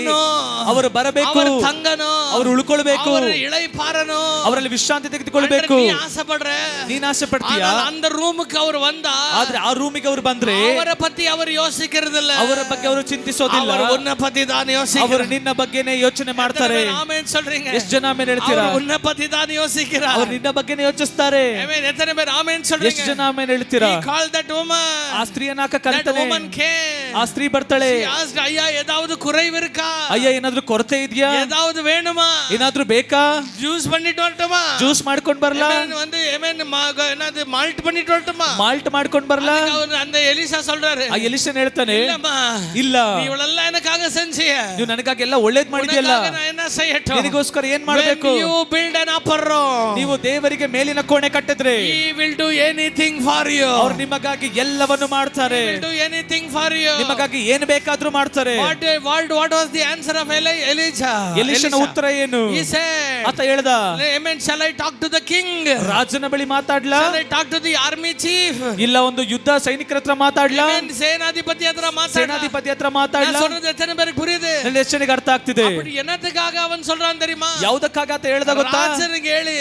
ಅವರು ಬರಬೇಕು, ಅವರು ತಂಗನೋ, ಅವರು ಉಳ್ಕೊಳ್ಬೇಕು, ಅವರು ಇಳೈಪಾರನೋ, ಅವರಲ್ಲಿ ವಿಶ್ರಾಂತಿ ತೆಗೆದುಕೊಳ್ಬೇಕು. ನೀ ಆಸೆ ಪಡ್ರೆ, ನೀನು ಆಸೆ ಪಡ್ತೀಯಾ? அந்த ರೂಮ್ಗೆ ಅವರು ಬಂದ, ಆದ್ರೆ ಆ ರೂಮಿಗೆ ಅವರು ಬಂದ್ರೆ ಅವರ ಪತಿ ಅವರು ಯೋಚಿಸಿರಲಿಲ್ಲ, ಅವರ ಬಗ್ಗೆ ಅವರು ಚಿಂತಿಸೋದಿಲ್ಲ. ಉನ್ನ ಪತಿ ದಾನ ಯೋಚಿಸಿರ, ಅವರು ನಿನ್ನ ಬಗ್ಗೆನೇ ಯೋಚನೆ ಮಾಡ್ತಾರೆ. ಆಮೆನ್ சொல்றீங்க? ಎಷ್ಟು ಜನ ಆಮೆನ್ ಹೇಳ್ತೀರಾ? ಉನ್ನ ಪತಿ ದಾನ ಯೋಚಿಸಿರ, ಅವರು ನಿನ್ನ ಬಗ್ಗೆನೇ ಯೋಚಿಸ್ತಾರೆ. ಆಮೆನ್. ಎತ್ತನೆ ಬೇರೆ ಆಮೆನ್ சொல்றீங்க? ಎಷ್ಟು ಜನ ಆಮೆನ್ ಹೇಳ್ತೀರಾ? He called that woman. ಆ ಸ್ತ್ರೀಯನ್ನ That ಕರೀತಾನೆ. woman came. ಆ ಸ್ತ್ರೀ ಬರ್ತಾಳೆ. She asked, ஐயா ஏதாவது குறைவு இருக்கா? ಅಯ್ಯ, ಏನಾದ್ರೂ ಕೊರತೆ ಇದೆಯಾ? ஏதாவது வேணுமா? ಏನಾದ್ರೂ ಬೇಕಾ? ಜ್ಯೂಸ್ பண்ணிட்டு வரட்டுமா? ಜ್ಯೂಸ್ ಮಾಡ್ಕೊಂಡ್ ಬರ್ಲಾ? வந்து என்னது மால்ட் பண்ணிட்டு வரட்டுமா? ಮಾಲ್ಟ್ ಮಾಡ್ಕೊಂಡ್ ಬರ್ಲಾ? அந்த எலிசா சொல்றாரு, ಆ ಎಲಿಷನ್ ಹೇಳ್ತಾನೆ, இல்லம்மா, ಇಲ್ಲ, நீ இவளெல்லாம் எனக்காக செஞ்சிய, ನೀವು ನನಗಾಗಿ ಎಲ್ಲ ಒಳ್ಳೇದ್ ಮಾಡಿದ್ಯಲ್ಲ, நான் என்ன செய்யட்டும்? ನಿನಗೋಸ್ಕರ ಏನ್ ಮಾಡ್ಬೇಕು? When you build an upper room, ನೀವು ದೇವರಿಗೆ ಮೇಲಿನ ಕೋಣೆ ಕಟ್ಟಿದ್ರೆ he will do anything for you. ಅವ್ರು ನಿಮಗಾಗಿ ಎಲ್ಲವನ್ನು ಮಾಡ್ತಾರೆ. He will do anything for you. ನಿಮಗಾಗಿ ಏನು ಬೇಕಾದ್ರೂ ಮಾಡ್ತಾರೆ. What was the answer of Elijah? ಎಲಿಷನ ಉತ್ತರ ಏನು? He said, ಆತ ಹೇಳ್ದ, amen, shall I talk to the king? ರಾಜನ ಬಳಿ ಮಾತಾಡ್ಲಾ? Shall I talk to the army chief? ಇಲ್ಲ, ಒಂದು ಯುದ್ಧ ಸೈನಿಕರ ಹತ್ರ ಮಾತಾಡ್ಲಾ? Amen, ಸೇನಾಧಿಪತಿ ಹತ್ರ ಮಾತಾಡ್ಲಾ? ಸೇನಾಧಿಪತಿ ಹತ್ರ ಮಾತಾಡ್ಲಾ? நான் சொல்றது எத்தனை பேருக்கு புரியுது? ನನ್ನ ಎಷ್ಟು ಜನಕ್ಕೆ ಅರ್ಥ ಆಗ್ತಿದೆ? அப்படி என்னத்துக்காக அவன் சொல்றான் தெரியுமா? ಯಾವುದಕ್ಕಾಗ ಆತ ಹೇಳ್ದ ಗೊತ್ತಾ? ರಾಜನಿಗೆ ಹೇಳಿ,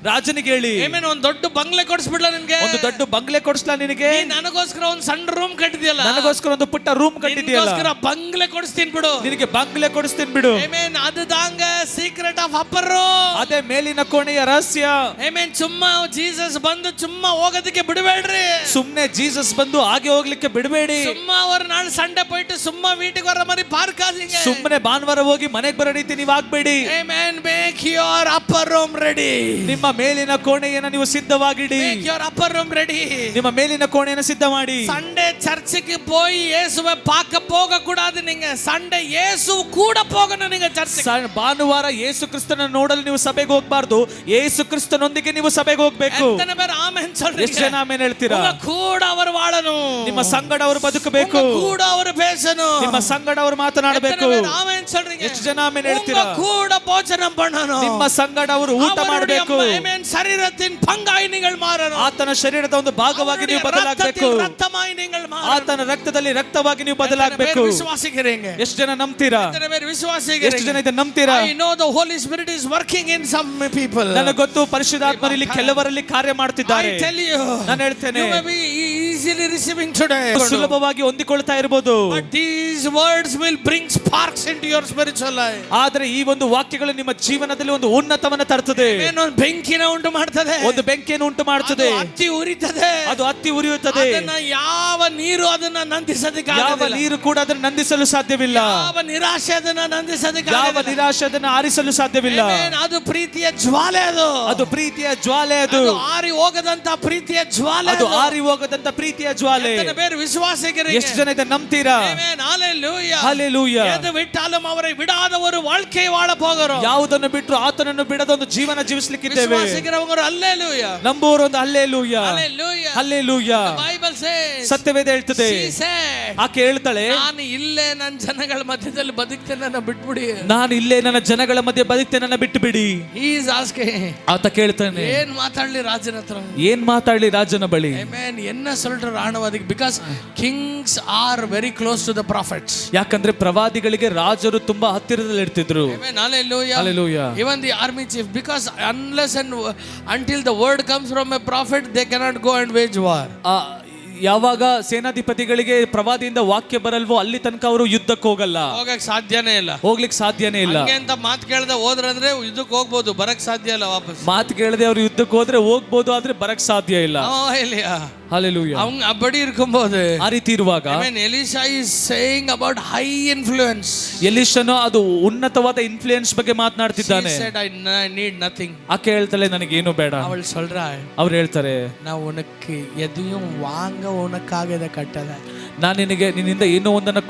ರಾಜನಿಗೆ ಹೇಳಿ, amen, ಒಂದು ದೊಡ್ಡ ಬಂಗ್ಲೆ ಕೊಡಿಸ್ಬಿಡ್ಲ ನಿನಗೆ, ಒಂದು ದೊಡ್ಡ ಬಂಗ್ಲೆ ಕೊಡಿಸ್ಲಾ ನಿನಗೆ? ನೀ ನನಗೋಸ್ಕರ ಒಂದು ಸಣ್ಣ ರೂಮ್ ಕಟ್ಟಿದ್ಯಲ್ಲ, ನನಗೋಸ್ಕರ ಒಂದು ಪುಟ್ಟ ರೂಮ್ ಕಟ್ಟಿದ್ಯಲ್ಲ, ನಿನಗೋಸ್ಕರ ಬಂಗ್ಲೆ ಕೊಡಿಸ್ತೀನಿ ಬಿಡು, ನಿನಗೆ ಬಂಗ್ಲೆ ಕೊಡಿಸ್ತೀನಿ ಬಿಡು. amen, அதுதாங்க ಸೀಕ್ರೆಟ್ ಆಫ್ ಅಪ್ಪರ್ ರೂಮ್. ಅದೇ ಮೇಲಿನ ಕೋಣೆಯ ರಹಸ್ಯ. amen. ಸುಮ್ಮ ಜೀಸಸ್ ಬಂದು ಸುಮ್ಮ ಹೋಗೋದಕ್ಕೆ ಬಿಡಬೇಡ್ರಿ. ಸುಮ್ನೆ ಜೀಸಸ್ ಬಂದು ಹಾಗೆ ಹೋಗ್ಲಿಕ್ಕೆ ಬಿಡಬೇಡಿ. ಸುಮ್ಮ ஒரு நாள் சண்டை போயிட்டு சும்மா வீட்டுக்கு வர மாதிரி பார்க்காதீங்க. ಸುಮ್ಮನೆ ಭಾನುವಾರ ಹೋಗಿ ಮನೆಗೆ ಬರೋ ರೀತಿ ನೀವು ಆಗ್ಬೇಡಿ. amen. make your upper room ready. ನಿಮ್ಮ ಮೇಲಿನ ಕೋಣೆಯನ್ನು ನೀವು ಸಿದ್ಧವಾಗಿಡಿ. make your upper room ready. ನಿಮ್ಮ ಮೇಲಿನ ಕೋಣೆಯನ್ನು ಸಿದ್ಧ ಮಾಡಿ. சண்டே சர்ச்சுக்கு போய் இயேசுவை பார்க்க போக கூடாது. நீங்க சண்டே இயேசு கூட போகணும். நீங்க சர்ச்சுக்கு ಭಾನುವಾರ ಯೇಸು ಕ್ರಿಸ್ತನ ನೋಡಲು ನೀವು ಸಭೆಗೆ ಹೋಗಬಾರ್ದು, ಯೇಸು ಕ್ರಿಸ್ತನೊಂದಿಗೆ ನೀವು ಸಭೆಗೆ ಹೋಗಬೇಕು. ಎತ್ತನೆ ಬೇರೆ ಆಮೆನ್ சொல்றீங்க? ಎಷ್ಟು ಜನ ಆಮೆನ್ ಹೇಳ್ತೀರಾ? ಉಂಗ ಕೂಡ ಅವರು ವಾಳணும். ನಿಮ್ಮ ಸಂಗಡ ಅವರು ಬದುಕಬೇಕು. ಉಂಗ ಕೂಡ ಅವರು பேசணும். ನಿಮ್ಮ ಸಂಗಡ ಅವರು ಮಾತನಾಡಬೇಕು. ಎತ್ತನೆ ಬೇರೆ ಆಮೆನ್ சொல்றீங்க? ಎಷ್ಟು ಜನ ಆಮೆನ್ ಹೇಳ್ತೀರಾ? ಉಂಗ ಕೂಡ ಭೋಜನ பண்ணணும். ನಿಮ್ಮ ಸಂಗಡ ಅವರು ಊಟ ಮಾಡಬೇಕು. ಆಮೆನ್. ಶರೀರத்தின் பங்காய் நீங்கள் மாறணும். ಆತನ ಶರೀರದ ಒಂದು ಭಾಗವಾಗಿ ನೀವು ಬದಲಾಗಬೇಕು. ರಕ್ತಮಾಯಿ நீங்கள் ಮಾರணும். ಆತನ ರಕ್ತದಲ್ಲಿ ರಕ್ತವಾಗಿ ನೀವು ಬದಲಾಗಬೇಕು. ವಿಶ್ವಾಸಿಕರೀங்க? ಎಷ್ಟು ಜನ ನಂಬ್ತೀರಾ? ಎಷ್ಟು ಜನ ಇದನ್ನು ನಂಬ್ತೀರಾ? I know the Holy Spirit is working in some people. ನನಗೆ ಗೊತ್ತು, ಪರಿಶುದ್ಧಾತ್ಮರು ಇಲ್ಲಿ ಕೆಲವರಲ್ಲಿ ಕಾರ್ಯ ಮಾಡ್ತಿದ್ದಾರೆ. I tell you, ನಾನು ಹೇಳ್ತೇನೆ, you may be easily receiving today. ಸುಲಭವಾಗಿ ಹೊಂದಿಕೊಳ್ತಾ ಇರಬಹುದು. But these words will bring sparks into your spiritual life. ಆದರೆ ಈ ಒಂದು ವಾಕ್ಯಗಳು ನಿಮ್ಮ ಜೀವನದಲ್ಲಿ ಒಂದು ಉನ್ನತವನ್ನು ತರುತ್ತದೆ. ಒಂದು ಬೆಂಕಿನ ಉಂಟು ಮಾಡುತ್ತದೆ. ಒಂದು ಬೆಂಕಿಯನ್ನು ಉಂಟು ಮಾಡುತ್ತದೆ. ಹತ್ತಿ ಉರಿಯುತ್ತದೆ. ಅದು ಹತ್ತಿ ಉರಿಯುತ್ತದೆ. ಅದನ್ನ ಯಾವ ನೀರು ಅದನ್ನ ನಂದಿಸೋದಕ್ಕೆ ಯಾವ ಆಗೋದಿಲ್ಲ. ನೀರು ಕೂಡ ಅದನ್ನು ನಂದಿಸಲು ಸಾಧ್ಯವಿಲ್ಲ. ಯಾವ ನಿರಾಶೆ ಅದನ್ನ ನಂದಿಸೋದಕ್ಕೆ ಯಾವ ಆಗೋದಿಲ್ಲ. ನಿರಾಶೆ ಅದನ್ನು ಆರಿಸಲು ಸಾಧ್ಯವಿಲ್ಲ. ಅದು ಪ್ರೀತಿಯ ಜ್ವಾಲೆ. ಅದು ಪ್ರೀತಿಯ ಜ್ವಾಲೆ. ಅದು ಆರಿ ಹೋಗದಂತ ಪ್ರೀತಿಯ ಜ್ವಾಲೆ. ಅದು ಆರಿ ಹೋಗದಂತ ಪ್ರೀತಿಯ ಜ್ವಾಲೆ. ಬೇರೆ ವಿಶ್ವಾಸಿಗರಿಗೆ ಎಷ್ಟು ಜನ ಇದನ್ನು ನಂಬ್ತೀರಾ? ಹಲ್ಲೆಲೂಯಾ. ಎದು ಬಿಟ್ಟಾலும் ಅವரை விடாதವರು வாழ்க்கை வாழ போகிறோம். ಯಾವುದನ್ನು ಬಿಟ್ಟರು ಆತನನ್ನು ಬಿಡದ ಒಂದು ಜೀವನ ಜೀವಿಸಲಿಕ್ಕಿದ್ದೇವೆ. ವಿಶ್ವಾಸಿಗರವರು ಹಲ್ಲೆಲೂಯಾ. ನಂಬುವವರು ಒಂದು ಹಲ್ಲೆಲೂಯಾ. ಹಲ್ಲೆಲೂಯಾ. Bible says. ಸತ್ಯವೇದ ಹೇಳ್ತದೆ. ಆಕೆ ಹೇಳ್ತಾಳೆ, ನಾನು ಇಲ್ಲೇ ನನ್ನ ಜನಗಳ ಮಧ್ಯದಲ್ಲಿ ಬದುಕ್ತೇನೆ, ನನ್ನ ಬಿಟ್ಬಿಡಿ. ನಾನು ಇಲ್ಲೇ ನನ್ನ ಜನಗಳ ಮಧ್ಯೆ ಬದುಕ್ತೇನೆ, ನನ್ನ ಬಿಟ್ಟು ಬಿಡಿ. ಆತ ಕೇಳ್ತಾನೆ, ಏನ್ ಮಾತಾಡ್ಲಿ ರಾಜನ ಹತ್ರ? ಏನ್ ಮಾತಾಡ್ಲಿ ರಾಜನ ಬಳಿ? என்ன சொல்ற ராணுவதிக்கு? because kings are very close to the prophets. ಯಾಕಂದ್ರೆ ಪ್ರವಾದಿಗಳಿಗೆ ರಾಜರು ತುಂಬಾ ಹತ್ತಿರದಲ್ಲಿ ಇರ್ತಿದ್ರು. Hallelujah. Even the army chief, because unless and until the word comes from a prophet, they cannot go and wage war. ಯಾವಾಗ ಸೇನಾಧಿಪತಿಗಳಿಗೆ ಪ್ರವಾದಿಯಿಂದ ವಾಕ್ಯ ಬರಲ್ವೋ ಅಲ್ಲಿ ತನಕ ಅವರು ಯುದ್ಧಕ್ಕೆ ಹೋಗಲ್ಲ. ಹೋಗಕ್ಕೆ ಸಾಧ್ಯನೇ ಇಲ್ಲ. ಹೋಗ್ಲಿಕ್ಕೆ ಸಾಧ್ಯನೇ ಇಲ್ಲ. ಅಂತ ಮಾತು ಕೇಳದೆ ಹೋದ್ರಂದ್ರೆ ಯುದ್ಧಕ್ಕೆ ಹೋಗ್ಬೋದು, ಬರಕ್ ಸಾಧ್ಯ ಇಲ್ಲ. ವಾಪಸ್ ಮಾತು ಕೇಳದೆ ಅವ್ರು ಯುದ್ಧಕ್ಕೆ ಹೋದ್ರೆ ಹೋಗ್ಬೋದು, ಆದ್ರೆ ಬರಕ್ ಸಾಧ್ಯ ಇಲ್ಲ. Hallelujah. அவங்க அப்படி இருக்கும்போது, ಆ ರೀತಿ ಇರುವಾಗ, ಎಲಿಶಾ is saying about high influence. ಎಲಿಶನು ಅದು ಉನ್ನತವಾದ ಇನ್ಫ್ಲೂಯೆನ್ಸ್ ಬಗ್ಗೆ ಮಾತನಾಡ್ತಿದ್ದಾನೆ. She said, I need nothing. ಆಕೆ ಹೇಳ್ತಾಳೆ, ನನಗೇನು ಬೇಡ. ಅವಳು சொல்றாள், ಅವ್ರು ಹೇಳ್ತಾರೆ, நான் உனக்கு எதையும் வாங்க உனக்காக இத கட்டல. ನಾನು ನಿನಗೆ ನಿನ್ನಿಂದ ಏನೋ ಒಂದನ್ನು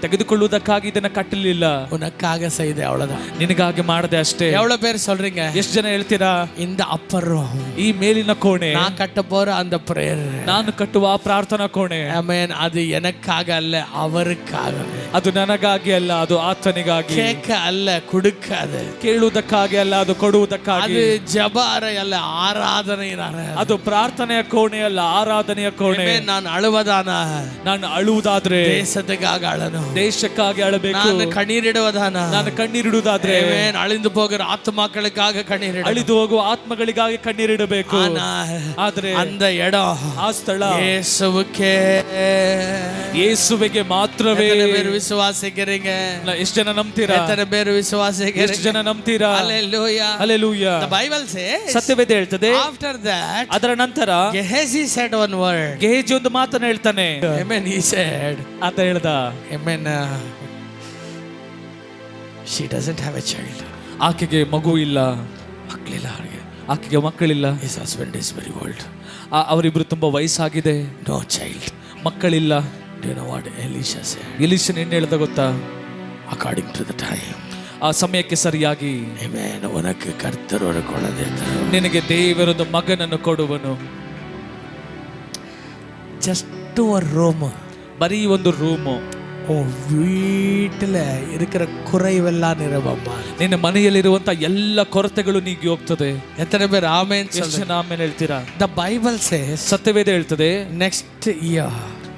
ತೆಗೆದುಕೊಳ್ಳುವುದಕ್ಕಾಗಿ ಇದನ್ನ ಕಟ್ಟಲಿಲ್ಲ, உனக்காக செய்தேன், அவ்வளவுதான். ನಿನಗಾಗಿ ಮಾಡಿದೆ ಅಷ್ಟೇ. எவ்வளவு பேர் சொல்றீங்க? ಎಷ್ಟು ಜನ ಹೇಳ್ತೀರಾ? இந்த அப்பர் room, ಈ ಮೇಲಿನ ಕೋಣೆ, நான் கட்ட போற அந்த prayer, ನಾನು ಕಟ್ಟುವ ಆ ಪ್ರಾರ್ಥನಾ ಕೋಣೆ, ಆಮೆನ್, ಅದು எனக்காக அல்ல, அவருக்காக. ಅದು ನನಗಾಗಿ ಅಲ್ಲ, ಅದು ಆತನಿಗಾಗಿ. ಕೇಕ ಅಲ್ಲ, ಕುಡುಕ. ಅದು ಕೇಳುವುದಕ್ಕಾಗಿ ಅಲ್ಲ, ಅದು ಕೊಡುವುದಕ್ಕಾಗಿ. ಅದು ಜಬಾರ ಅಲ್ಲ, ಆರಾಧನೆ. ಅದು ಪ್ರಾರ್ಥನೆಯ ಕೋಣೆ ಅಲ್ಲ, ಆರಾಧನೆಯ ಕೋಣೆ. ನಾನು ಅಳುವುದಾನ, ನಾನು ಅಳುವುದಾದ್ರೆ ದೇಶಕ್ಕಾಗಿ ಅಳನು, ದೇಶಕ್ಕಾಗಿ ಅಳಬೇಕು. ನಾನು ಕಣ್ಣೀರಿಡುವುದಾನ, ನಾನು ಕಣ್ಣೀರಿಡುವುದಾದ್ರೆ ಅಳಿದು ಹೋಗಿರೋ ಆತ್ಮಗಳಿಗಾಗಿ ಕಣ್ಣೀರಿಡ, ಅಳಿದು ಹೋಗುವ ಆತ್ಮಗಳಿಗಾಗಿ ಕಣ್ಣೀರಿಡಬೇಕು. ಆದ್ರೆ ಅಂದ ಎಡ, ಆ ಸ್ಥಳ ಯೇಸುವಿಗೆ ಮಾತ್ರವೇ. ವಿಶ್ವಾಸಿಗರಿಗೆ ಎಷ್ಟು ಜನ ನಂಬ್ತೀರಾ? ಬೇರೆ ವಿಶ್ವಾಸಿಗರಿಗೆ ಎಷ್ಟು ಜನ ನಂಬ್ತೀರಾ? Hallelujah. Hallelujah. The Bible says, ಸತ್ಯವೇದ ಹೇಳ್ತದೆ, after that, ಅದರ ನಂತರ Gehazi said one word. ಗೆಹಜಿ ಒಂದು ಮಾತನ್ನು ಹೇಳ್ತಾನೆ. Amen. He said, ಆತ ಹೇಳ್ದ, Amen. She doesn't have a child. ಆಕೆಗೆ ಮಗು ಇಲ್ಲ, ಮಕ್ಕಳಿಲ್ಲ. ಆಕೆಗೆ ಮಕ್ಕಳಿಲ್ಲ. His husband is very old. ಅವರಿಬ್ರು ತುಂಬಾ ವಯಸ್ಸಾಗಿದೆ. No child. ಮಕ್ಕಳಿಲ್ಲ. Do you know what Elisha said? ಎಲಿಷನ್ ಏನು ಹೇಳ್ದ ಗೊತ್ತಾ? According to the time. ಆ ಸಮಯಕ್ಕೆ ಸರಿಯಾಗಿ, Amen, ಉನಕ್ಕೆ ಕರ್ತರು ಒಂದು ಕೊಡದೆ, ನಿನಗೆ ದೇವರೊಂದು ಮಗನನ್ನು ಕೊಡುವನು. Just a room. ಬರೀ ಒಂದು ರೂಮು. வீட்டுல இருக்கிற குறைவெல்லாம் நிரப்பம்மா. ನಿನ್ನ ಮನೆಯಲ್ಲಿರುವಂತ ಎಲ್ಲ ಕೊರತೆಗಳು ನೀಗಿ ಹೋಗ್ತದೆ. ಎತ್ತನೆ ಬೇರೆ ಆಮೆನ್. ಎಷ್ಟು ಜನ ಆಮೆನ್ ಹೇಳ್ತೀರಾ? The Bible says, ಸತ್ಯವೇದ ಹೇಳ್ತದೆ, next year,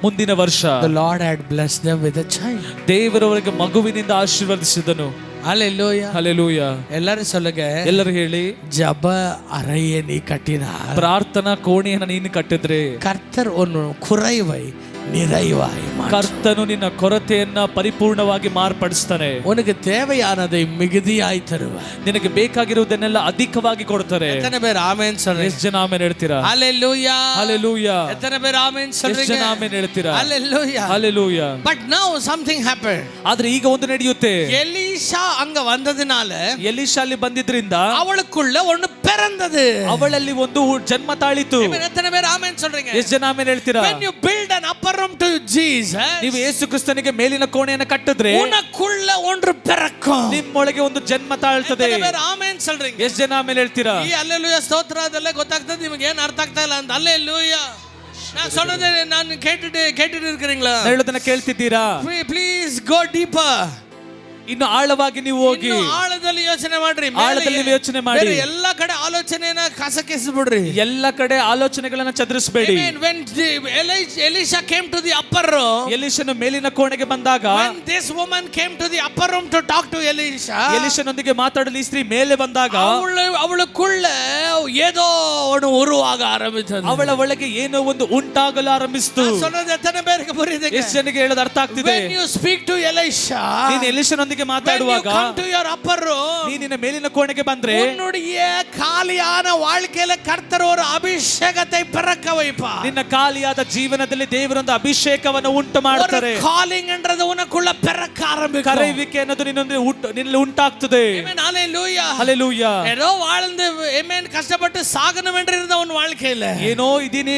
ಮುಂದಿನ ವರ್ಷ, the Lord had blessed them with a child. ದೇವರವರಿಗೆ ಮಗುವಿನಿಂದ ಆಶೀರ್ವದಿಸಿದನು. Hallelujah. Hallelujah. ಎಲ್ಲರೂ ಸೊಲ್ಲಗೆ, ಎಲ್ಲರೂ ಹೇಳಿ, ಜಬ ಅರೆಯೇ ನೀ ಕಟ್ಟಿನ, ಪ್ರಾರ್ಥನಾ ಕೋಣೆಯನ್ನು ನೀನು ಕಟ್ಟಿದ್ರೆ ಕರ್ತರ್ ಒಂದು ಕುರೈವೈ நிறைவாய் ಕರ್ತನು ನಿನ್ನ ಕೊರತೆಯನ್ನ ಪರಿಪೂರ್ಣವಾಗಿ ಮಾರ್ಪಡಿಸ್ತಾನೆ. உனக்கு தேவையானதை மிகுதியாய் தருவார். ನಿನಗೆ ಬೇಕಾಗಿರುವುದನ್ನೆಲ್ಲ ಅಧಿಕವಾಗಿ ಕೊಡ್ತಾರೆ. ಎತ್ತನೆ ಬೇರೆ ಆಮೆನ್ சொல்றீங்க? ಎಷ್ಟು ಜನ ಆಮೆನ್ ಹೇಳ್ತೀರಾ? Hallelujah. Hallelujah. ಎತ್ತನೆ ಬೇರೆ ಆಮೆನ್ சொல்றீங்க? ಎಷ್ಟು ಜನ ಆಮೆನ್ ಹೇಳ್ತೀರಾ? Hallelujah. Hallelujah. But now something happened. ಆದ್ರೆ ಈಗ ಒಂದು ನಡೆಯುತ್ತೆ. ಎಲೀಷಾ ಅಂಗ ಬಂದದನಾಲ, ಎಲೀಷಾ ಅಲ್ಲಿ ಬಂದಿದ್ರಿಂದ ಅವಳக்குள்ள ಒಂದು பிறந்தது, ಅವಳಲ್ಲಿ ಒಂದು ಜನ್ಮ ತಾಳಿತು. ಎತ್ತನೆ ಬೇರೆ ಆಮೆನ್ சொல்றீங்க? ಎಷ್ಟು ಜನ ಆಮೆನ್ ಹೇಳ್ತೀರಾ? When you build an upper room to Jesus, ನೀವು ಯೇಸು ಕ್ರಿಸ್ತನಿಗೆ ಮೇಲಿನ ಕೋಣೆಯನ್ನು ಕಟ್ಟಿದ್ರೆ ಉನக்குள்ள ಒಂದು பிறக்கும், ನಿಮ್ಮೊಳಗೆ ಒಂದು ಜನ್ಮ ತಾಳ್ತದೆ. ಆಮೆನ್ சொல்றீங்க? ಎಷ್ಟು ಜನ ಆಮೆನ್ ಹೇಳ್ತೀರಾ? ಈ ಹಲ್ಲೆಲೂಯಾ ಸ್ತೋತ್ರ ಅದೆಲ್ಲ ಗೊತ್ತಾಗ್ತದೆ ನಿಮಗೆ, ಏನು ಅರ್ಥ ಆಗ್ತಾ ಇಲ್ಲ ಅಂತ. ಹಲ್ಲೆಲೂಯಾ. ನಾನು சொல்றதை ನಾನು ಕೇಳಿட்டு இருக்கீங்களா? ಹೇಳೋದನ್ನ ಕೇಳ್ತಿದ್ದೀರಾ? Please go deeper. ಇನ್ನು ಆಳವಾಗಿ ನೀವು ಹೋಗಿ ಇನ್ನು ಆಳದಲ್ಲಿ ಯೋಚನೆ ಮಾಡ್ರಿ. ಆಳದಲ್ಲಿ ನೀವು ಯೋಚನೆ ಮಾಡಿ. ಬೇರೆ ಎಲ್ಲ ಕಡೆ ಆಲೋಚನೆಯನ್ನ ಕಸಕಿಸ್ಬಿಡ್ರಿ. ಎಲ್ಲ ಕಡೆ ಆಲೋಚನೆಗಳನ್ನ ಚದುರಿಸಬೇಡಿ. When Elisha came to the upper room, ಎಲೀಷನು ಮೇಲಿನ ಕೋಣೆಗೆ ಬಂದಾಗ, when this woman came to the upper room to talk to Elisha, ಎಲೀಷನೊಂದಿಗೆ ಮಾತಾಡಲು ಈ ಸ್ತ್ರೀ ಮೇಲೆ ಬಂದಾಗ ಅವಳಕ್ಕುಳ್ಳ ஏதோ ஒன்று உருவாக ஆரம்பித்தது. ಅವಳ ಒಳಗೆ ಏನೋ ಒಂದು ಉಂಟಾಗಲು ಆರಂಭಿಸಿತು. சொல்றது எத்தனை பேருக்கு புரியுது? ಎಷ್ಟು ಜನಕ್ಕೆ ಹೇಳೋದು ಅರ್ಥ ಆಗ್ತಿದೆ? When you speak to Elisha, ನೀನು ಎಲೀಷನೊಂದಿಗೆ ಮಾತಾಡುವಾಗ, when you come to your upper room, ನೀನಿನ ಮೇಲಿನ ಕೋಣೆಗೆ ಬಂದ್ರೆ உன்னுடைய காலியான வாழ்க்கையில கர்த்தர் ஒரு அபிஷேகத்தை பிறக்க வைப்பார். ನಿನ್ನ ಖಾಲಿಯಾದ ಜೀವನದಲ್ಲಿ ದೇವರೊಂದು ಅಭಿಷೇಕವನ್ನು ಉಂಟು ಮಾಡ್ತಾರೆ. ಕಾಲಿಂಗ್ என்றது உனக்குள்ள பிறக்க ஆரம்பிக்கும். ಕರೆಯುವಿಕೆ ಅನ್ನೋದು ನಿನ್ನಲ್ಲಿ ಉಂಟಾಗ್ತದೆ. Amen, hallelujah, hallelujah. ಏನೋ வாழ்ந்து ಆಮೆನ್ ಕಷ್ಟಪಟ್ಟು ಸಾಗணும் என்று இருந்த உன் வாழ்க்கையில ಏನೋ ಇದೀನಿ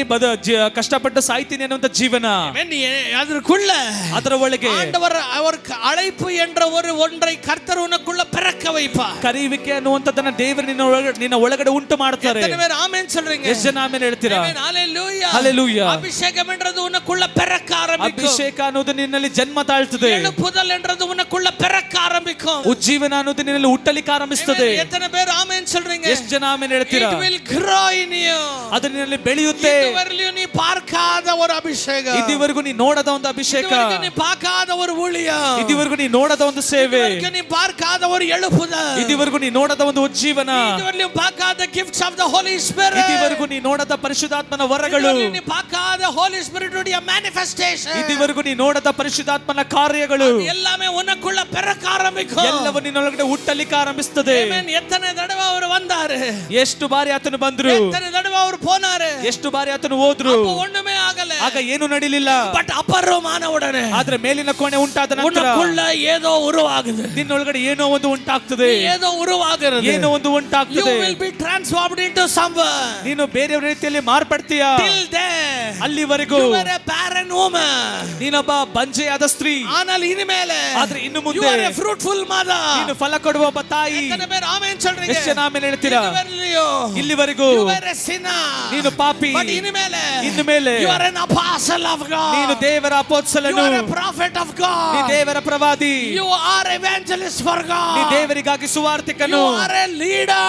ಕಷ್ಟಪಟ್ಟು ಸಾಯ್ತೀನಿ ಅನ್ನುವಂತ ಜೀವನ, ಆಮೆನ್, ಅದರக்குள்ள ಅದರ ಒಳಗೆ ஆண்டவர் அவர் அழைப்பு என்ற ஒரு ஒன்றை கர்த்தர் உனக்குள்ள பிறக்க வைப்பார். ಕರೆಯುವಿಕೆ ಅನ್ನುವಂತದನ್ನ ದೇವರು ನಿನ್ನ ಒಳಗಡೆ ಉಂಟು ಮಾಡ್ತಾರೆ. எத்தனை பேர் ஆமென் சொல்றீங்க? ಎಷ್ಟು ಜನ ಆಮೆನ್ ಹೇಳ್ತೀರಾ? Amen, hallelujah, hallelujah. அபிஷேகம் என்றது உனக்குள்ள பிறக்க ஆரம்பிக்கும். ಅಭಿಷೇಕ ಅನ್ನೋದು ನಿನ್ನಲ್ಲಿ ಜನ್ಮ ತಾಳ್ತದೆ. எழுப்புதல் என்றது உனக்குள்ள பிறக்க ஆரம்பிக்கும். ಉಜ್ಜೀವನ ಅನ್ನೋದು ನಿನ್ನಲ್ಲಿ ಹುಟ್ಟಲಿಕ್ಕೆ ಆರಂಭಿಸುತ್ತದೆ. எத்தனை பேர் ஆமென் சொல்றீங்க? ಎಷ್ಟು ಜನ ಆಮೆನ್ ಹೇಳ್ತೀರಾ? It will grow in you. ಅದು ನಿನ್ನಲ್ಲಿ ಬೆಳೆಯುತ್ತೆ. ಇದುವರೆಗೂ ನೀ பார்க்காத ஒரு ಅಭಿಷೇಕ, ಇದುವರೆಗೂ ನೀ ನೋಡದ ಒಂದು ಅಭಿಷೇಕ, ಇದುವರೆಗೂ ನೀ பார்க்காத ஒரு ஊழியம், ಇದುವರೆಗೂ ನೀ ನೋಡದ ಒಂದು ಸೇವೆ, ಇದುವರೆಗೂ ನೀ பார்க்காத ஒரு எழுப்புதல், ಇದುವರೆಗೂ ನೀ ನೋಡದ ಒಂದು ಉಜ್ಜೀವನ, ಇದುವರೆಗೂ பார்க்காத gifts of the Holy Spirit, ಇದುವರೆಗೂ ನೀ ನೋಡದ ಪರಿಶುದ್ಧಾತ್ಮನ ವರಗಳು, ಇದುವರೆಗೂ ನೀ பார்க்காத Holy Spirit ಉடைய manifestation, ಇದುವರೆಗೂ ನೀ ನೋಡದ ಪರಿಶುದ್ಧಾತ್ಮನ ಕಾರ್ಯಗಳು எல்லாமே உனக்குள்ள பிறக்க ஆரம்பிக்கும். ಎಲ್ಲವೂ ನಿನ್ನೊಳಗಡೆ ಹುಟ್ಟಲಿಕ್ಕೆ ಆರಂಭಿಸುತ್ತದೆ. ಆಮೆನ್. ಎತ್ತನೆ ದಡವ ಅವರು ಬಂದಾರೆ, ಎಷ್ಟು ಬಾರಿ ಆತನು ಬಂದ್ರು, ಎತ್ತನೆ ದಡವ ಅವರು போனாரு, ಎಷ್ಟು ಬಾರಿ ಆತನು ಹೋದ್ರು, ஒண்ணுமே ಆಗಲ್ಲ, ಆಗ ಏನು ನಡೀಲಿಲ್ಲ. ಬಟ್ ಅಪರೋಮಾನ ಉಡನೆ, ಆದ್ರೆ ಮೇಲಿನ ಕೋಣೆ ಉಂಟಾದ ನಂತರ ಉನಕ್ಕುள்ள ஏதோ உருவாகுது, ನಿನ್ನೊಳಗಡೆ ಏನೋ ಒಂದು ಉಂಟಾಗ್ತದೆ, ஏதೋ ಉರುವಾಗುತ್ತದೆ, ಏನೋ ಒಂದು ಉಂಟಾಗ್ತದೆ. you will be transformed into someone, ನೀನು ಬೇರೆ ರೀತಿಯಲ್ಲಿ ಮಾರ್ಪಡ್ತೀಯ. till then ಅಲ್ಲಿವರೆಗೂ you were a barren woman, ನೀನೊಬ್ಬ ಬಂಜೆಯಾದ ಸ್ತ್ರೀ. ஆனால் ಇನಿಮೇಲೆ ಆದ್ರೆ ಇನ್ನು you ಮುಂದೆ are a fruitful mother. ನೀನು ಫಲ ಕೊಡುವ ಒಬ್ಬ ತಾಯಿ. ಎತ್ತನೆ ಬೇರೆ ಆಮೆನ್ சொல்றீங்க? ಎಷ್ಟು ಜನ ಆಮೆನ್ ಹೇಳ್ತೀರಾ? ಇಲ್ಲಿವರೆಗೂ you were a sinner, ನೀನು ಪಾಪಿ. but ಇನಿಮೇಲೆ ಇನ್ನು ಮೇಲೆ you are an apostle of God, ನೀನು ದೇವರ you ಅಪೊಸ್ತಲನು, are a prophet of God, ನೀ ದೇವರ ಪ್ರವಾದಿ, you are evangelist for ನೀ God, ದೇವರಿಗಾಗಿ ಸುವಾರ್ತಿಕನು, you are a leader.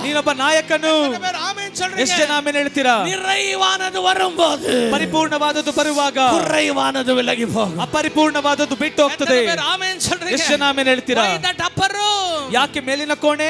ನೀನೊಬ್ಬ ನಾಯಕನು. எத்தனை பேர் ஆமென் சொல்றீங்க? ಎಷ್ಟು ಜನ ಆಮೆನ್ ಹೇಳ್ತೀರಾ? நிறைவானது வரும்போது ಪರಿಪೂರ್ಣವಾದದ್ದು ಬರುವಾಗ குறைவானது விலகி போகும். ಅಪರಿಪೂರ್ಣವಾದದ್ದು ಬಿಟ್ಟು ಹೋಗ್ತದೆ. எத்தனை பேர் ஆமென் சொல்றீங்க? ಎಷ್ಟು ಜನ ಆಮೆನ್ ಹೇಳ್ತೀರಾ? Why that upper room? ಯಾಕೆ ಮೇಲಿನ ಕೋಣೆ?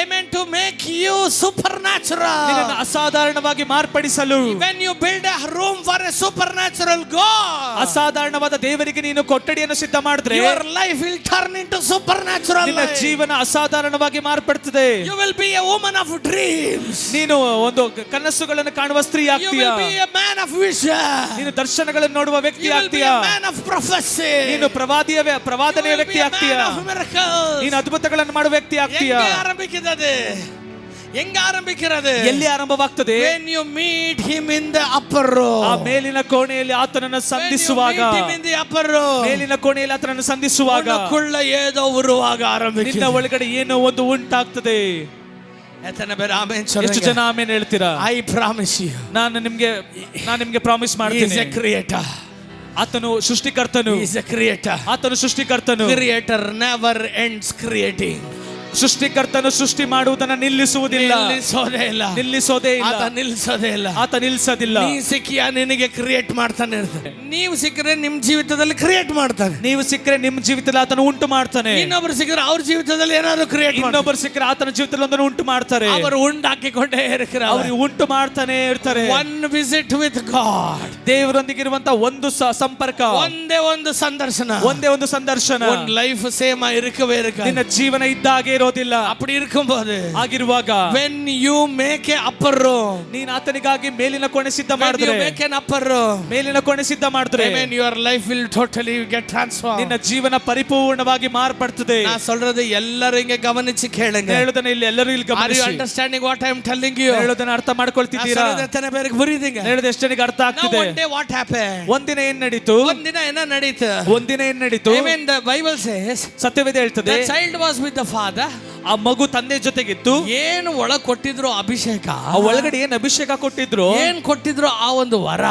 Amen, to make you supernatural. ನಿನ್ನನ್ನು ಅಸಾಧಾರಣವಾಗಿ ಮಾರ್ಪಡಿಸಲು. When you build a room for a supernatural God, ಅಸಾಧಾರಣವಾದ ದೇವರಿಗೆ ನೀನು ಕೊಠಡಿಯನ್ನು ಸಿದ್ಧ ಮಾಡಿದ್ರೆ your life will turn into supernatural ನಿನ್ನ life. ಜೀವನ ಅಸಾಧಾರಣವಾಗಿ ಮಾರ್ಪಡ್ತದೆ. You will be a woman of dreams. ನೀನು ಒಂದು ಕನಸುಗಳನ್ನು ಕಾಣುವ ಸ್ತ್ರೀ You ಆಗ್ತೀಯ. will be a man of vision. ನೀನು ದರ್ಶನಗಳನ್ನು ನೋಡುವ ವ್ಯಕ್ತಿ You will be ಆಗ್ತೀಯ. a man of prophecy. ನೀನು ಪ್ರವಾದನೆಯ ವ್ಯಕ್ತಿ You will ಆಗ್ತೀಯ. be a man of miracles. ನೀನು ಅದ್ಭುತಗಳನ್ನು ಮಾಡುವ ವ್ಯಕ್ತಿ ಆಗ್ತೀಯ. எங்க ஆரம்பிக்கிறது? ಎಲ್ಲಿ ಆರಂಭವಾಗ್ತದೆ? When you meet him in the upper room. ಆ ಮೇಲಿನ ಕೋಣೆಯಲ್ಲಿ ಆತನನ್ನು ಸಂಧಿಸುವಾಗ, When you meet him in the upper room, ಮೇಲಿನ ಕೋಣೆಯಲ್ಲಿ ಆತನನ್ನು ಸಂಧಿಸುವಾಗ ಉನಕ್ಕುள்ள ಏದೋ ಉರುವಾಗ ಆರಂಭಿಸಿದೆ. ನಿನ್ನ ಒಳಗಡೆ ಏನೋ ಒಂದು ಉಂಟಾಗ್ತದೆ. ಎತ್ತನೆ ಬೇರೆ ಆಮೆನ್ ಎಷ್ಟು சொல்றீங்க? ಜನ ಆಮೆನ್ ಹೇಳ್ತೀರಾ? I promise you. ನಾನು ನಿಮ್ಗೆ ಪ್ರಾಮಿಸ್ He is ಮಾಡ್ತೀನಿ. a creator. ಆತನು ಸೃಷ್ಟಿಕರ್ತನು. He is a creator. ಆತನು ಸೃಷ್ಟಿಕರ್ತನು. Creator never ends creating. ಸೃಷ್ಟಿಕರ್ತನು ಸೃಷ್ಟಿ ಮಾಡುವುದನ್ನು ನಿಲ್ಲಿಸುವುದಿಲ್ಲ, ನಿಲ್ಲಿಸೋದೇ ಇಲ್ಲ. ಆತ ನಿಲ್ಲಿಸೋದಿಲ್ಲ. ನೀ ಸಿಕ್ಕಿಯ ನಿನಗೆ ಕ್ರಿಯೇಟ್ ಮಾಡ್ತಾನೆ ಇರ್ತಾನೆ. ನೀವು ಸಿಕ್ಕರೆ ನಿಮ್ ಜೀವಿತದಲ್ಲಿ ಕ್ರಿಯೇಟ್ ಮಾಡ್ತಾನೆ. ನೀವು ಸಿಕ್ಕರೆ ನಿಮ್ ಜೀವಿತದಲ್ಲಿ ಆತನು ಉಂಟು ಮಾಡ್ತಾನೆ. ಇನ್ನೊಬ್ರು ಸಿಕ್ಕರೆ ಅವ್ರ ಜೀವಿತದಲ್ಲಿ ಏನಾದ್ರು ಕ್ರಿಯೇಟ್, ಇನ್ನೊಬ್ಬರು ಸಿಕ್ಕರೆ ಆತನ ಜೀವಿತದಲ್ಲಿ ಒಂದನ್ನು ಉಂಟು ಮಾಡ್ತಾರೆ. ಅವರು ಉಂಟಾಕಿಕೊಂಡೇ ಇರ್ತಾರೆ, ಅವರು ಉಂಟು ಮಾಡ್ತಾನೆ ಇರ್ತಾರೆ. ಒನ್ ವಿಸಿಟ್ ವಿತ್ ಗಾಡ್, ದೇವರೊಂದಿಗೆ ಇರುವಂತ ಒಂದು ಸಂಪರ್ಕ, ಒಂದೇ ಒಂದು ಸಂದರ್ಶನ, ಒಂದೇ ಒಂದು ಸಂದರ್ಶನ. ಒಂದು ಲೈಫ್ ಸೇಮ್ ಇರುಕವೇ ಇರುಕ, ನಿನ್ನ ಜೀವನ ಇದ್ದಾಗೆ ಇರೋದಿಲ್ಲ. ಅಪ್ಪಡಿ ಇರುಕಬಹುದು. ಆಗಿರುವಾಗ when you make a upper room, ನೀನು ಆತನಿಗಾಗಿ ಮೇಲಿನ ಕೋಣೆ ಸಿದ್ಧ ಮಾಡಿದ್ರೆ, make an upper room, ಮೇಲಿನ ಕೋಣೆ ಸಿದ್ಧ ಮಾಡಿದ್ರೆ, amen, your life will totally get transformed. ನಿನ್ನ ಜೀವನ ಪರಿಪೂರ್ಣವಾಗಿ ಮಾರ್ಪಡ್ತದೆ. ನಾ சொல்றது ಎಲ್ಲರೂ ಹಿಂಗೆ ಗಮನಿಸಿ ಕೇಳುங்க. ಹೇಳೋದನ್ನ ಇಲ್ಲಿ ಎಲ್ಲರೂ ಇಲ್ಲಿ ಗಮನಿಸಿ. Are you understanding what I am telling you? ಹೇಳೋದನ್ನ ಅರ್ಥ ಮಾಡ್ಕೊಳ್ತಿದ್ದೀರಾ? ಎತ್ತನೆ ಬೇರೆ ಬುರಿದಿಂಗ. ಹೇಳೋದು ಎಷ್ಟು ಜನಕ್ಕೆ ಅರ್ಥ ಆಗ್ತಿದೆ? One day what happened? ಒಂದಿನ ಏನ್ ನಡೀತು? ಒಂದಿನ ಏನ ನಡೀತು? ಒಂದಿನ ಏನ್ ನಡೀತು? Amen, the Bible says, ಸತ್ಯವೇದ ಹೇಳ್ತದೆ, the child was with the father. ಆ ಮಗು ತಂದೆ ಜೊತೆಗಿತ್ತು. ಏನು ಒಳಗ್ ಕೊಟ್ಟಿದ್ರು ಅಭಿಷೇಕ, ಆ ಒಳಗಡೆ ಏನ್ ಅಭಿಷೇಕ ಕೊಟ್ಟಿದ್ರು, ಏನ್ ಕೊಟ್ಟಿದ್ರು ಆ ಒಂದು ವರ,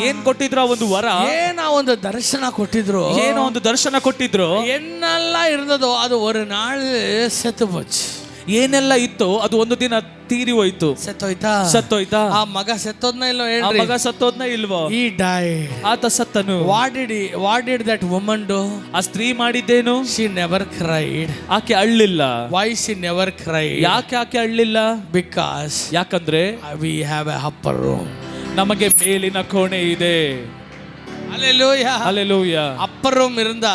ಏನ್ ಕೊಟ್ಟಿದ್ರು ಆ ಒಂದು ವರ, ಏನ್ ಆ ಒಂದು ದರ್ಶನ ಕೊಟ್ಟಿದ್ರು, ಏನೋ ಒಂದು ದರ್ಶನ ಕೊಟ್ಟಿದ್ರು. ಎನ್ನೆಲ್ಲ ಇರ್ದದೋ ಅದು ಒಂದು ನಾಳೆ ಸತ್ತು ಹೋಯ್ತು. ಏನೆಲ್ಲ ಇತ್ತು ಅದು ಒಂದು ದಿನ ತೀರಿ ಹೋಯ್ತು, ಸತ್ತೋಯ್ತಾ. ಆ ಮಗ ಸತ್ತೋದ್ನ ಇಲ್ಲೋ, ಆ ಮಗ ಸತ್ತೋದ್ನ ಇಲ್ವೋ, ಈ died. ಆತ ಸತ್ತನು. What did that woman do? ಆ ಸ್ತ್ರೀ ಮಾಡಿದ್ದೇನು? She never cried. ಆಕೆ ಅಳ್ಳಿಲ್ಲ. Why she never cried? ಯಾಕೆ ಆಕೆ ಅಳ್ಳಿಲ್ಲ? Because ಯಾಕಂದ್ರೆ we have a upper room. ನಮಗೆ ಮೇಲಿನ ಕೋಣೆ ಇದೆ. Hallelujah. Hallelujah. ಅಪ್ಪರ್ ರೂಮ್ ಇರಂದ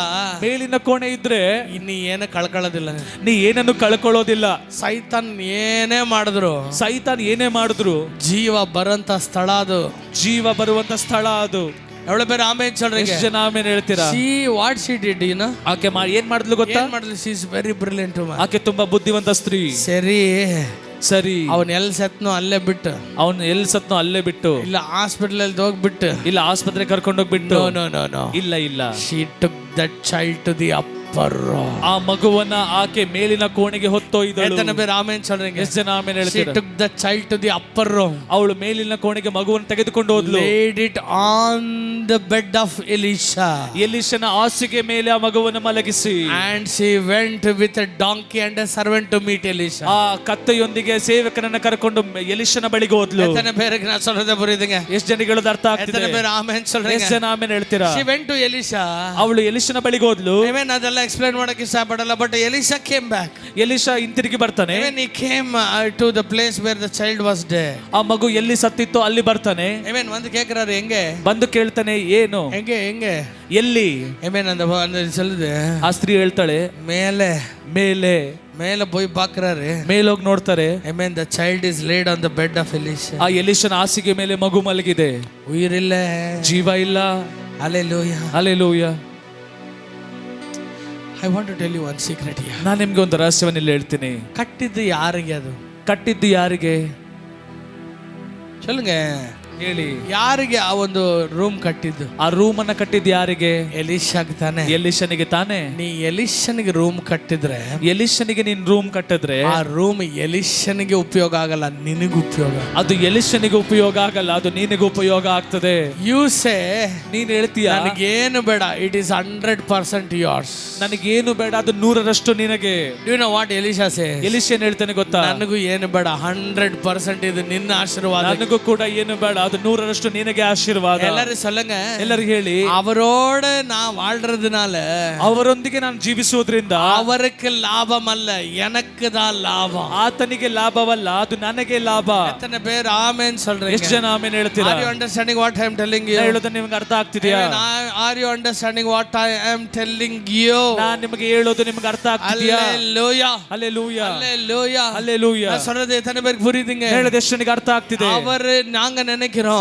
ಮೇಲಿನ ಕೋಣೆ ಇದ್ರೆ ಇನ್ನು ಏನು ಕಳ್ಕೊಳ್ಳೋದಿಲ್ಲ, ನೀ ಏನನ್ನು ಕಳ್ಕೊಳ್ಳೋದಿಲ್ಲ. ಸೈತಾನ್ ಏನೇ ಮಾಡಿದ್ರು, ಸೈತಾನ್ ಏನೇ ಮಾಡಿದ್ರು ಜೀವ ಬರಂತ ಸ್ಥಳ ಅದು, ಜೀವ ಬರುವಂತ ಸ್ಥಳ ಅದು. ಅವಳ ಬೇರೆ ಆಮೇಲೆ ಚಲ್ರಿ ಎಷ್ಟು ಜನ ಆಮೇಲೆ ಹೇಳ್ತೀರಾ? What she did, you know, ಆಕೆ ಏನ್ ಮಾಡಿದ್ಲು ಗೊತ್ತಾ? She is very brilliant. ಆಕೆ ತುಂಬಾ ಬುದ್ಧಿವಂತ ಸ್ತ್ರೀ. ಸರಿ ಅವನ್ ಎಲ್ ಸತ್ನೋ ಅಲ್ಲೇ ಬಿಟ್ಟು, ಅವನು ಎಲ್ ಸತ್ನೋ ಅಲ್ಲೇ ಬಿಟ್ಟು, ಇಲ್ಲ ಹಾಸ್ಪಿಟಲ್ ಅಲ್ಲಿ ಹೋಗ್ಬಿಟ್ಟು, ಇಲ್ಲ ಆಸ್ಪತ್ರೆ ಕರ್ಕೊಂಡೋಗ್ಬಿಟ್ಟು, ನೋ ಇಲ್ಲ she took that child to the upper. ಆ ಮಗುವನ್ನ ಆಕೆ ಮೇಲಿನ ಕೋಣೆಗೆ ಹೊತ್ತೊಯ್ದಳು. ಎಷ್ಟು ಜನ ಆಮೇಲೆ ಹೇಳ್ತಾರೆ? Took the child to the upper room. ಅವಳು ಮೇಲಿನ ಕೋಣೆಗೆ ಮಗುವನ್ನು ತೆಗೆದುಕೊಂಡು ಹೋದ್ಲು. Laid it on the bed of Elisha. ಎಲಿಶನ ಹಾಸಿಗೆ ಮೇಲೆ ಆ ಮಗುವನ್ನು ಮಲಗಿಸಿ, and she went with a donkey and a servant to meet Elisha. ಆ ಕತ್ತೆಯೊಂದಿಗೆ ಸೇವಕನನ್ನ ಕರ್ಕೊಂಡು ಎಲಿಶನ ಬಳಿಗೆ ಹೋದ್ಲು. ಎತ್ತನೆ ಬೇರೆ ನಾನು ಸೊಲ್ಲದೆ ಬರೀದಂಗ ಎಷ್ಟು ಜನಗಳು ಅರ್ಥ ಆಗ್ತಿದೆ? ಎತ್ತನೆ ಬೇರೆ ಆಮೇಲೆ ಸೊಲ್ಲದೆ ಎಷ್ಟು ಜನ ಆಮೇಲೆ ಹೇಳ್ತೀರಾ? she went to Elisha. ಅವಳು ಎಲಿಶನ ಬಳಿಗೆ ಹೋದ್ಲು. even ಅದೆಲ್ಲ ಎಕ್ಸ್ಪ್ಲೈನ್ ಮಾಡಕ್ಕೆ ಇಷ್ಟಪಡಲ್ಲ, ಬಟ್ ಎಲಿಶಾ came back. ಎಲಿಶಾ ಹಿಂತಿರುಗಿ ಬರ್ತಾನೆ. even he came to the place where the child was dead. ಆ ಮಗು ಎಲ್ಲಿ ಸತ್ತಿತ್ತು ಅಲ್ಲಿ ಬರ್ತಾನೆ. even ಒಂದು ಕೇಕறாரு, ಹೆಂಗೆ ಬಂದು ಕೇಳ್ತಾನೆ, ಏನು, ಹೆಂಗೆ ಎಲ್ಲಿ? even அந்த சொல்லுது, ಆ ಸ್ತ್ರೀ ಹೇಳ್ತಾಳೆ, ಮೇಲೆ ಮೇಲೆ ಮೇಲೆ போய் பார்க்கறாரு, ಮೇಲೋಗಿ ನೋಡ್ತಾರೆ. amen, the child is laid on the bed of Elisha. ಆ ಎಲಿಶನ ಹಾಸಿಗೆ ಮೇಲೆ ಮಗು ಮಲಗಿದೆ, ಉಯಿರಿಲ್ಲ, ಜೀವ ಇಲ್ಲ. Hallelujah. Hallelujah. I want to tell you one secret here. ನಾನು ನಿಮ್ಗೆ ಒಂದು ರಹಸ್ಯವನ್ನು ಇಲ್ಲಿ ಹೇಳ್ತೀನಿ. ಕಟ್ಟಿದ್ದು ಯಾರಿಗೆ? ಅದು ಕಟ್ಟಿದ್ದು ಯಾರಿಗೆ? சொல்லுங்க, ಹೇಳಿ. ಯಾರಿಗೆ ಆ ಒಂದು ರೂಮ್ ಕಟ್ಟಿದ್ದು? ಆ ರೂಮ್ ಅನ್ನ ಕಟ್ಟಿದ್ದು ಯಾರಿಗೆ? ಎಲಿಶಾಗೆ ತಾನೆ. ಎಲಿಶನಿಗೆ ತಾನೆ. ನೀ ಎಲಿಶನಿಗೆ ರೂಮ್ ಕಟ್ಟಿದ್ರೆ, ಎಲಿಶನಿಗೆ ನೀನ್ ರೂಮ್ ಕಟ್ಟಿದ್ರೆ ಆ ರೂಮ್ ಎಲಿಶನಿಗೆ ಉಪಯೋಗ ಆಗಲ್ಲ, ನಿನಗೆ ಉಪಯೋಗ. ಅದು ಎಲಿಶನಿಗೆ ಉಪಯೋಗ ಆಗಲ್ಲ, ಅದು ನಿನಗೆ ಉಪಯೋಗ ಆಗ್ತದೆ. ಯು ಸೇ, ನೀನ್ ಹೇಳ್ತೀಯ ನನಗೇನು ಬೇಡ, ಇಟ್ ಈಸ್ 100% yours. ನನಗೇನು ಬೇಡ, ಅದು 100% ನಿನಗೆ. ಯು ನೋ ವಾಟ್ ಎಲಿಶಾ ಸೇ? ಎಲಿಶಾ ಏನ್ ಹೇಳ್ತಾನೆ ಗೊತ್ತಾ? ನನಗೂ ಏನು ಬೇಡ, 100% ಇದು ನಿನ್ನ ಆಶೀರ್ವಾದ. ನನಗೂ ಕೂಡ ಏನು ಬೇಡ, ಅದು 100% ನಿನಗೆ ಆಶೀರ್ವಾದ. ಎಲ್ಲರೂ சொல்லுங்க, ಎಲ್ಲರಿಗೂ ಹೇಳಿ, அவரோட நான் வாழ்றதுனால, ಅವರೊಂದಿಗೆ ನಾನು ಜೀವಿಸುವುದರಿಂದ அவருக்கு ಲಾಭம் ಅಲ್ಲ, எனக்கு தான் ಲಾಭம். ಆತನಿಗೆ ಲಾಭವಲ್ಲ, ಅದು ನನಗೆ ಲಾಭ. ಎತ್ತನೆ ಬೇರೆ ಆಮೆನ್ சொல்றீங்க? ಎಷ್ಟು ಜನ ಆಮೆನ್ ಹೇಳ್ತೀರಾ? Are you understanding what I am telling you? ಹೇಳೋದು ನಿಮಗೆ ಅರ್ಥ ಆಗ್ತಿದೆಯಾ? Are you understanding what I am telling you? ನಾನು ನಿಮಗೆ ಹೇಳೋದು ನಿಮಗೆ ಅರ್ಥ ಆಗ್ತಿದೆಯಾ? Hallelujah. Hallelujah. Hallelujah. Hallelujah. நான் சொல்றது எத்தனை பேருக்கு புரியுதுங்க? ಹೇಳೋದು ಎಷ್ಟು ಜನಕ್ಕೆ ಅರ್ಥ ಆಗ್ತಿದೆ? ಅವರು ನಾಂಗ ನೆನಕಿರೋ,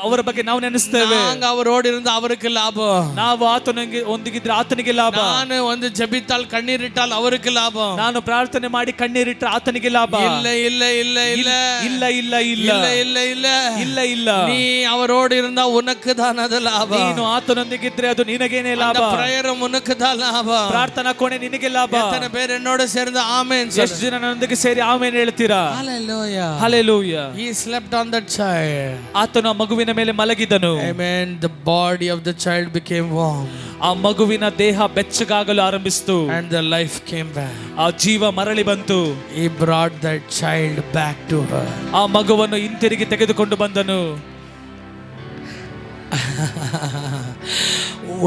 ಅವರ ಬಗ್ಗೆ ನಾವು ನೆನೆಸ್ತೇವೆ. ನಾಂಗ ಅವರೋடு ಇருந்து ಅವರಿಗೆ ಲಾಭ, ನಾವು ಆತನಿಗೆ ಒಂದಿಗಿದ್ರೆ ಆತನಿಗೆ ಲಾಭ. ನಾನು ಒಂದು ಜಬಿತಾಲ್ ಕಣ್ಣೀರಿಟ್ಟಾಲ್ ಅವರಿಗೆ ಲಾಭ, ನಾನು ಪ್ರಾರ್ಥನೆ ಮಾಡಿ ಕಣ್ಣೀರಿಟ್ರೆ ಆತನಿಗೆ ಲಾಭ. ಇಲ್ಲ ಇಲ್ಲ ಇಲ್ಲ ಇಲ್ಲ ಇಲ್ಲ ಇಲ್ಲ ಇಲ್ಲ ಇಲ್ಲ ಇಲ್ಲ ಇಲ್ಲ ಇಲ್ಲ. ನೀ ಅವರೋடு இருந்தா ಉನಕ್ಕೆ ದಾನದ ಲಾಭ. ನೀನು ಆತನೊಂದಿಗಿದ್ರೆ ಅದು ನಿನಗೇನೆ ಲಾಭ. ಪ್ರೇಯರ್ ಉನಕ್ಕೆ ದಾನ ಲಾಭ. ಪ್ರಾರ್ಥನಾ ಕೋಣೆ ನಿನಗೆ ಲಾಭ. ಎತ್ತನೆ ಬೇರೆ ನೋಡು ಸೇರಿದ ಆಮೆನ್. ಎಷ್ಟು ಜನ ನನ್ನೊಂದಿಗೆ ಸೇರಿ ಆಮೆನ್ ಹೇಳ್ತೀರಾ? Hallelujah. Hallelujah. He slept on that child. ಆತನು ಆ ಮಗುವಿನ ಮೇಲೆ ಮಲಗಿದನು. Amen. The body of the child became warm. ಆ ಮಗುವಿನ ದೇಹ ಬೆಚ್ಚಗಾಗಲು ಆರಂಭಿಸಿತು. And the life came back. ಆ ಜೀವ ಮರಳಿ ಬಂತು. He brought that child back to her. ಆ ಮಗುವನ್ನು ಹಿಂತಿರುಗಿ ತೆಗೆದುಕೊಂಡು ಬಂದನು.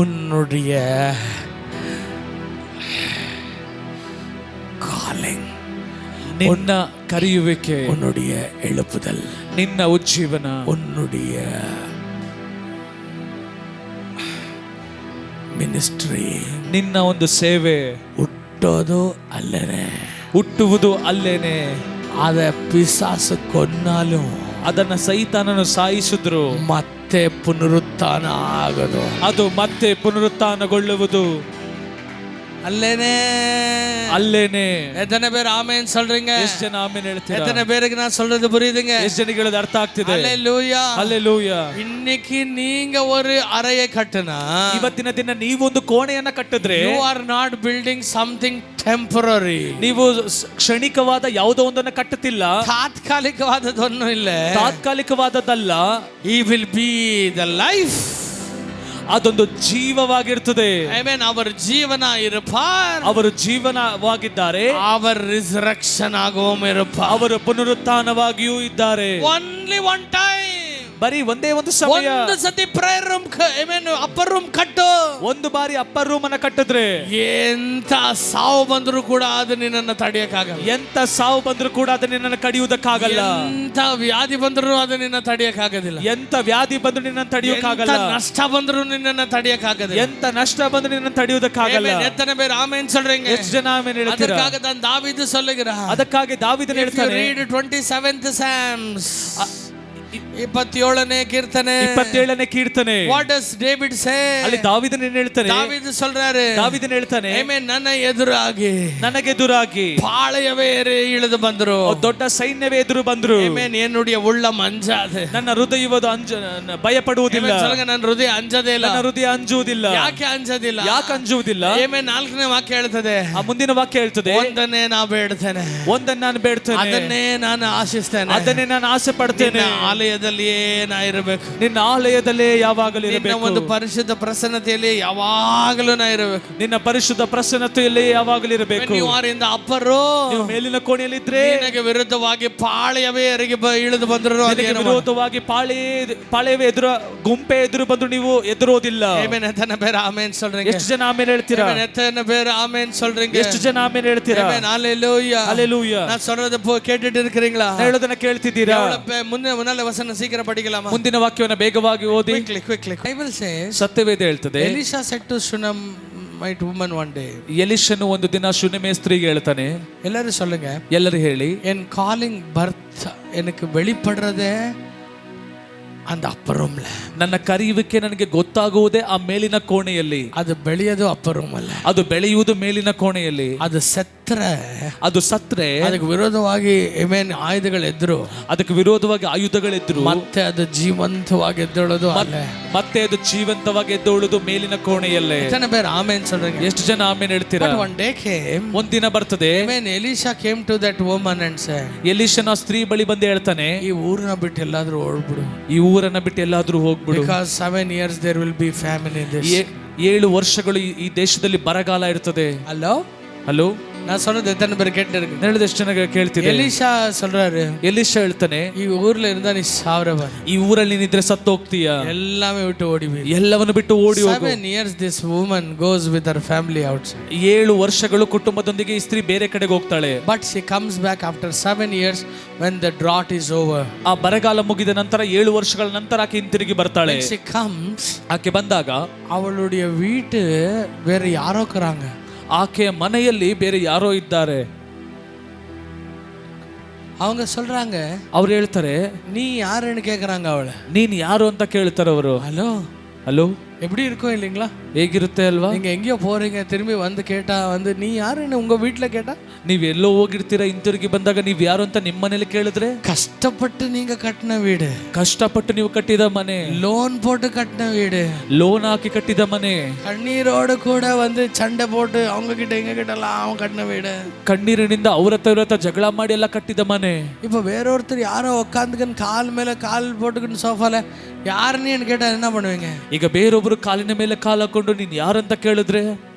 ಉನ್ನುடைய ಕಾಲಿಂಗ್, ನಿನ್ನ ಕರೆಯುವಿಕೆ, ಉನ್ನುடைய எழுப்புதல், ನಿನ್ನ ಉಜ್ಜೀವನ, ಉನ್ನುடைய ಮಿನಿಸ್ಟ್ರಿ, ನಿನ್ನ ಒಂದು ಸೇವೆ ಹುಟ್ಟೋದು ಅಲ್ಲೇನೆ, ಹುಟ್ಟುವುದು ಅಲ್ಲೇನೆ. ಅದ ಪಿಸಾಸು ಕೊನ್ನಾಲು, ಅದನ್ನ ಸೈತಾನನು ಸಾಯಿಸಿದ್ರು, ಮತ್ತೆ ಪುನರುತ್ಥಾನ ಆಗೋದು, ಅದು ಮತ್ತೆ ಪುನರುತ್ಥಾನಗೊಳ್ಳುವುದು. அல்லேனே ಅಲ್ಲೇನೆ. எத்தனை பேர் ஆமென் சொல்றீங்க? ಎಷ್ಟು ಜನ ಆಮೆನ್ ಹೇಳ್ತೀರಾ? எத்தனை பேருக்கு நான் சொல்றது புரியுதுங்க? ಎಷ್ಟು ಜನಕ್ಕೆ ಹೇಳೋದು ಅರ್ಥ ಆಗ್ತಿದೆ? ஹalleluya ಹಲ್ಲೆಲೂಯಾ. இன்னைக்கு நீங்க ஒரு அறையை கட்டினா, ಇವತ್ತಿನ ದಿನ ನೀವೊಂದು ಕೋಣೆಯನ್ನ ಕಟ್ಟಿದ್ರೆ, you are not building something temporary. ನೀವು ಕ್ಷಣಿಕವಾದ ಯಾವುದೋ ಒಂದನ್ನ ಕಟ್ಟುತ್ತಿಲ್ಲ, ತಾತ್ಕಾಲಿಕವಾದದೊಂದು ಇಲ್ಲ, ತಾತ್ಕಾಲಿಕವಾದದ್ದಲ್ಲ. he will be the life. ಅದೊಂದು ಜೀವವಾಗಿರ್ತದೆ. ಆಮೆನ್. ಅವರ ಜೀವನ ಇರುಪಾರ್, ಅವರು ಜೀವನವಾಗಿದ್ದಾರೆ, ಅವರ ರಿಸರೆಕ್ಷನ್ ಆಗುವವನು ಇರುಪಾರ್, ಅವರು ಪುನರುತ್ಥಾನವಾಗಿಯೂ ಇದ್ದಾರೆ. ಓನ್ಲಿ ಒನ್ ಟೈಮ್, ಬರೀ ಒಂದೇ ಒಂದು ಸಮಯ. ಒಂದು ಸತಿ prayer room, amen, upper room ಕಟ್ಟು. ಒಂದು ಬಾರಿ ಅಪ್ಪರ್ ರೂಮ್ ಅನ್ನ ಕಟ್ಟಿದ್ರೆ ಎಂತ ಸಾವು ಬಂದ್ರು ಕೂಡ ಅದು ನಿನ್ನನ್ನು ತಡೆಯಕ್ಕಾಗಲ್ಲ. ಎಂತ ಸಾವು ಬಂದ್ರು ಕೂಡ ಅದು ನಿನ್ನನ್ನು ಕಡಿಯುವುದಕ್ಕಾಗಲ್ಲ. ಎಂತ ವ್ಯಾಧಿ ಬಂದ್ರು ಅದು ನಿನ್ನ ತಡೆಯಕ್ಕಾಗೋದಿಲ್ಲ. ಎಂತ ವ್ಯಾಧಿ ಬಂದ್ರು ನಿನ್ನನ್ನು ತಡೆಯೋಕ್ಕಾಗಲ್ಲ. ನಷ್ಟ ಬಂದ್ರು ನಿನ್ನನ್ನು ತಡೆಯಕ್ಕಾಗೋದಿಲ್ಲ. ಎಂತ ನಷ್ಟ ಬಂದ್ರು ನಿನ್ನನ್ನು ತಡೆಯುವುದಕ್ಕಾಗಲ್ಲ. ಎತ್ತನೆ ಬೇರೆ ಆಮೆನ್ சொல்றீங்க? ಎಷ್ಟು ಜನ ಆಮೆನ್ ಹೇಳ್ತೀರಾ? ಅದಕ್ಕಾಗಿ தான் ದಾವೀದು சொல்லுகிறார். ಅದಕ್ಕಾಗಿ ದಾವೀದನು ಹೇಳ್ತಾನೆ, read 27th Psalms, 27ನೇ ಕೀರ್ತನೆ, 27ನೇ ಕೀರ್ತನೆ. What does David say? ಅಲ್ಲಿ ದಾವೀದನು ಏನು ಹೇಳ್ತಾನೆ? ದಾವೀದು சொல்றாரு, ದಾವೀದನು ಹೇಳ್ತಾನೆ, ಆಮೆನ್, ನನ್ನ ಎದುರಾಗಿ, ನನಗೆದುರಾಗಿ ಪಾಳೆಯವೇ ಇಳಿದು ಬಂದರು, ದೊಡ್ಡ ಸೈನ್ಯವೇ ಎದುರು ಬಂದ್ರು. ಆಮೆನ್. என்னுடைய உள்ளம் அஞ்சாது, ನನ್ನ ಹೃದಯವದು ಭಯಪಡುವುದಿಲ್ಲ. சொல்லுங்க, ನನ್ನ ಹೃದಯ ಅಂಜದೇ ಇಲ್ಲ. ನನ್ನ ಹೃದಯ ಅಂಜುವುದಿಲ್ಲ. ಯಾಕೆ ಅಂಜದಿಲ್ಲ? ಯಾಕೆ ಅಂಜುವುದಿಲ್ಲ? ಆಮೆನ್. 4ನೇ ವಾಕ್ಯ ಹೇಳ್ತದೆ, ಆ ಮುಂದಿನ ವಾಕ್ಯ ಹೇಳ್ತದೆ, ಒಂದನ್ನೇ ನಾ ಬೇಡ್ತೇನೆ, ಒಂದನ್ನ ನಾನು ಬೇಡ್ತೇನೆ, ಅದನ್ನೇ ನಾನು ಆಶಿಸ್ತೇನೆ, ಅದನ್ನೇ ನಾನು ಆಸೆ ಪಡ್ತೇನೆ. ಆಲಯದಲ್ಲಿಯೇ ನಾ ಇರಬೇಕು, ನಿನ್ನ ಆಲಯದಲ್ಲೇ ಯಾವಾಗಲೂ ಇರಬೇಕು, ಒಂದು ಪರಿಶುದ್ಧ ಪ್ರಸನ್ನತೆಯಲ್ಲಿ ಯಾವಾಗಲೂ ನಾ ಇರಬೇಕು, ನಿನ್ನ ಪರಿಶುದ್ಧ ಪ್ರಸನ್ನತೆಯಲ್ಲಿ ಯಾವಾಗಲೂ ಇರಬೇಕು. ಅಪ್ಪರು ನೀವು ಮೇಲಿನ ಕೋಣೆಯಲ್ಲಿ ಇದ್ರೆ, ನಿನಗೆ ವಿರುದ್ಧವಾಗಿ ಪಾಳೆಯವೇ ಇಳಿದು ಬಂದರು, ವಿರೋಧವಾಗಿ ಪಾಳೆಯವೇ ಎದುರು ಗುಂಪೆ ಎದುರು ಬಂದ್ರು ನೀವು ಎದುರೋದಿಲ್ಲ. ಆಮೆನ್. ಎತ್ತನೆ ಬೇರೆ ಆಮೆನ್ சொல்றீங்க? ಎಷ್ಟು ಜನ ಆಮೆನ್ ಹೇಳ್ತೀರಾ? ಎತ್ತನೆ ಬೇರೆ ಆಮೆನ್ சொல்றீங்க? ಎಷ್ಟು ಜನ ಆಮೆನ್ ಹೇಳ್ತೀರಾ? ಆಮೆನ್. ஹalleluya, ஹalleluya. நான் சொல்றது கேட்டுட்டு இருக்கீங்களா? ಹೇಳೋದನ್ನ ಕೇಳ್ತಿದ್ದೀರಾ? ಮುನ್ನಲೆ ವಚನ ಸೀಕ್ರ ಪಡಿಕಲಾಮ? ಮುಂದಿನ ವಾಕ್ಯವನ್ನು ಬೇಗವಾಗಿ ಓದಿ. quickly. Bible says, ಸತ್ಯವೇದ ಹೇಳ್ತದೆ, Elisha said to Shunammite woman one day, ಎಲಿಷನು ಒಂದು ದಿನ ಶುನೆಮೆ ಸ್ತ್ರೀಗೆ ಹೇಳ್ತಾನೆ. ಎಲ್ಲರೂ சொல்லுங்க, ಎಲ್ಲರೂ ಹೇಳಿ, என் காலிங் பர்த் எனக்கு வெளிப்படுறதே அந்த அப்பர் ரூம்ல. ನನ್ನ ಕರೆಯುವಿಕೆ ನನಗೆ ಗೊತ್ತಾಗುವುದೇ ಆ ಮೇಲಿನ ಕೋಣೆಯಲ್ಲಿ. ಅದು ಬೆಳೆಯೋದು ಅಪ್ಪರ್ ರೂಮ್ ಅಲ್ಲ, ಅದು ಬೆಳೆಯುವುದು ಮೇಲಿನ ಕೋಣೆಯಲ್ಲಿ. ಅದು ಸತ್ರೆ, ಅದು ಸತ್ರೆ ಅದಕ್ಕೆ ವಿರೋಧವಾಗಿ ಆಯುಧಗಳು ಎದ್ರು, ಅದಕ್ಕೆ ವಿರೋಧವಾಗಿ ಆಯುಧಗಳಿದ್ರು, ಮತ್ತೆ ಅದು ಜೀವಂತವಾಗಿ ಎದ್ದೇಳೋದು ಅಲ್ಲ, ಮತ್ತೆ ಅದು ಜೀವಂತವಾಗಿ ಎದ್ದೇಳುವುದು ಮೇಲಿನ ಕೋಣೆಯಲ್ಲೇ. ಎಷ್ಟನ ಬೇರೆ ಆಮೆನ್ சொல்றீங்க? ಎಷ್ಟು ಜನ ಆಮೆನ್ ಹೇಳ್ತೀರಾ? one day came, ಒಂದಿನ ಬರ್ತದೆ, amen, Elisha came to that woman and said, ಎಲಿಷನ ಸ್ತ್ರೀ ಬಳಿ ಬಂದು ಹೇಳ್ತಾನೆ, ಈ ಊರನ್ನ ಬಿಟ್ಟು ಎಲ್ಲಾದ್ರೂ ಓಡ್ಬಿಡು, ಈ ಊರನ್ನ ಬಿಟ್ಟು ಎಲ್ಲಾದ್ರೂ ಹೋಗ್ಬಿಡು, because 7 years there will be famine in this. 7 ವರ್ಷಗಳು ಈ ದೇಶದಲ್ಲಿ ಬರಗಾಲ ಇರ್ತದೆ. ಹಲೋ, நான் சொல்றது எத்தனை பேர் கேட்டு இருக்கு? ಹೇಳಿದ ಎಷ್ಟು ಜನ ಕೇಳ್ತೀರಿ? ಎಲಿಶಾ சொல்றாரு, ಎಲಿಶಾ ಹೇಳ್ತಾನೆ, ಈ ಊರ್ல இருந்தா ನೀ ಸಾವಿರ, ಈ ಊರಲ್ಲಿ ನೀನಿದ್ರೆ ಸತ್ತು ಹೋಗ್ತೀಯ, ಎಲ್ಲಾமே ಬಿಟ್ಟು ಓಡಿಬಿ, ಎಲ್ಲವನ್ನು ಬಿಟ್ಟು ಓಡಿ ಹೋಗು. 7 years this woman goes with her family outside. 7 ವರ್ಷಗಳು ಕುಟುಂಬದೊಂದಿಗೆ ಈ ಸ್ತ್ರೀ ಬೇರೆ ಕಡೆಗೆ ಹೋಗ್ತಾಳೆ. But she comes back after 7 years when the drought is over. ಆ ಬರಗಾಲ ಮುಗಿದ ನಂತರ 7 ವರ್ಷಗಳ ನಂತರ ಆಕೆ ಹಿಂತಿರುಗಿ ಬರ್ತಾಳೆ. When she comes, ಆಕೆ ಬಂದಾಗ ಅವளுடைய வீட்டு வேற யாரோ இருக்கறாங்க, ಆಕೆಯ ಮನೆಯಲ್ಲಿ ಬೇರೆ ಯಾರೋ ಇದ್ದಾರೆ. அவங்க சொல்றாங்க, ಅವ್ರು ಹೇಳ್ತಾರೆ, நீ யாருன்னு கேக்குறாங்க ಅವಳ, ನೀನ್ ಯಾರು ಅಂತ ಕೇಳ್ತಾರೆ ಅವರು. ಹಲೋ எப்படி இருக்கும் இல்லைங்களா? ಹೇಗಿರುತ್ತೆ ಅಲ್ವಾ? நீங்க எங்கேயோ போறீங்க, திரும்பி வந்து கேட்டா வந்து நீ யாருன்னு உங்க வீட்டுல கேட்டா, ನೀವ್ ಎಲ್ಲೋ ಹೋಗಿರ್ತೀರಾ, ಹಿಂತಿರುಗಿ ಬಂದಾಗ ನೀವ್ ಯಾರು ಅಂತ ನಿಮ್ಮ ಮನೇಲಿ ಕೇಳಿದ್ರೆ, கஷ்டப்பட்டு நீங்க கட்டின வீடு, ಕಷ್ಟಪಟ್ಟು ನೀವು ಕಟ್ಟಿದ ಮನೆ, லோன் போட்டு கட்டின வீடு, ಲೋನ್ ಹಾಕಿ ಕಟ್ಟಿದ ಮನೆ, கண்ணீரோடு கூட வந்து சண்டை போட்டு அவங்க கிட்ட எங்க கிட்ட எல்லாம் அவன் கட்டின வீடு, ಕಣ್ಣೀರಿನಿಂದ ಅವ್ರ ಹತ್ರ ಜಗಳ ಮಾಡಿ ಎಲ್ಲ ಕಟ್ಟಿದ ಮನೆ. இப்ப வேறொருத்தர் யாரோ உட்காந்துக்கன்னு கால் மேல கால் போட்டுக்கின்னு சோஃபால யாருன்னு கேட்டா என்ன பண்ணுவீங்க? ಈಗ ಬೇರೊಬ್ರು ಕಾಲಿನ ಮೇಲೆ ಕಾಲು ಹಾಕೊಂಡು ನೀನ್ ಯಾರಂತ ಕೇಳಿದ್ರೆ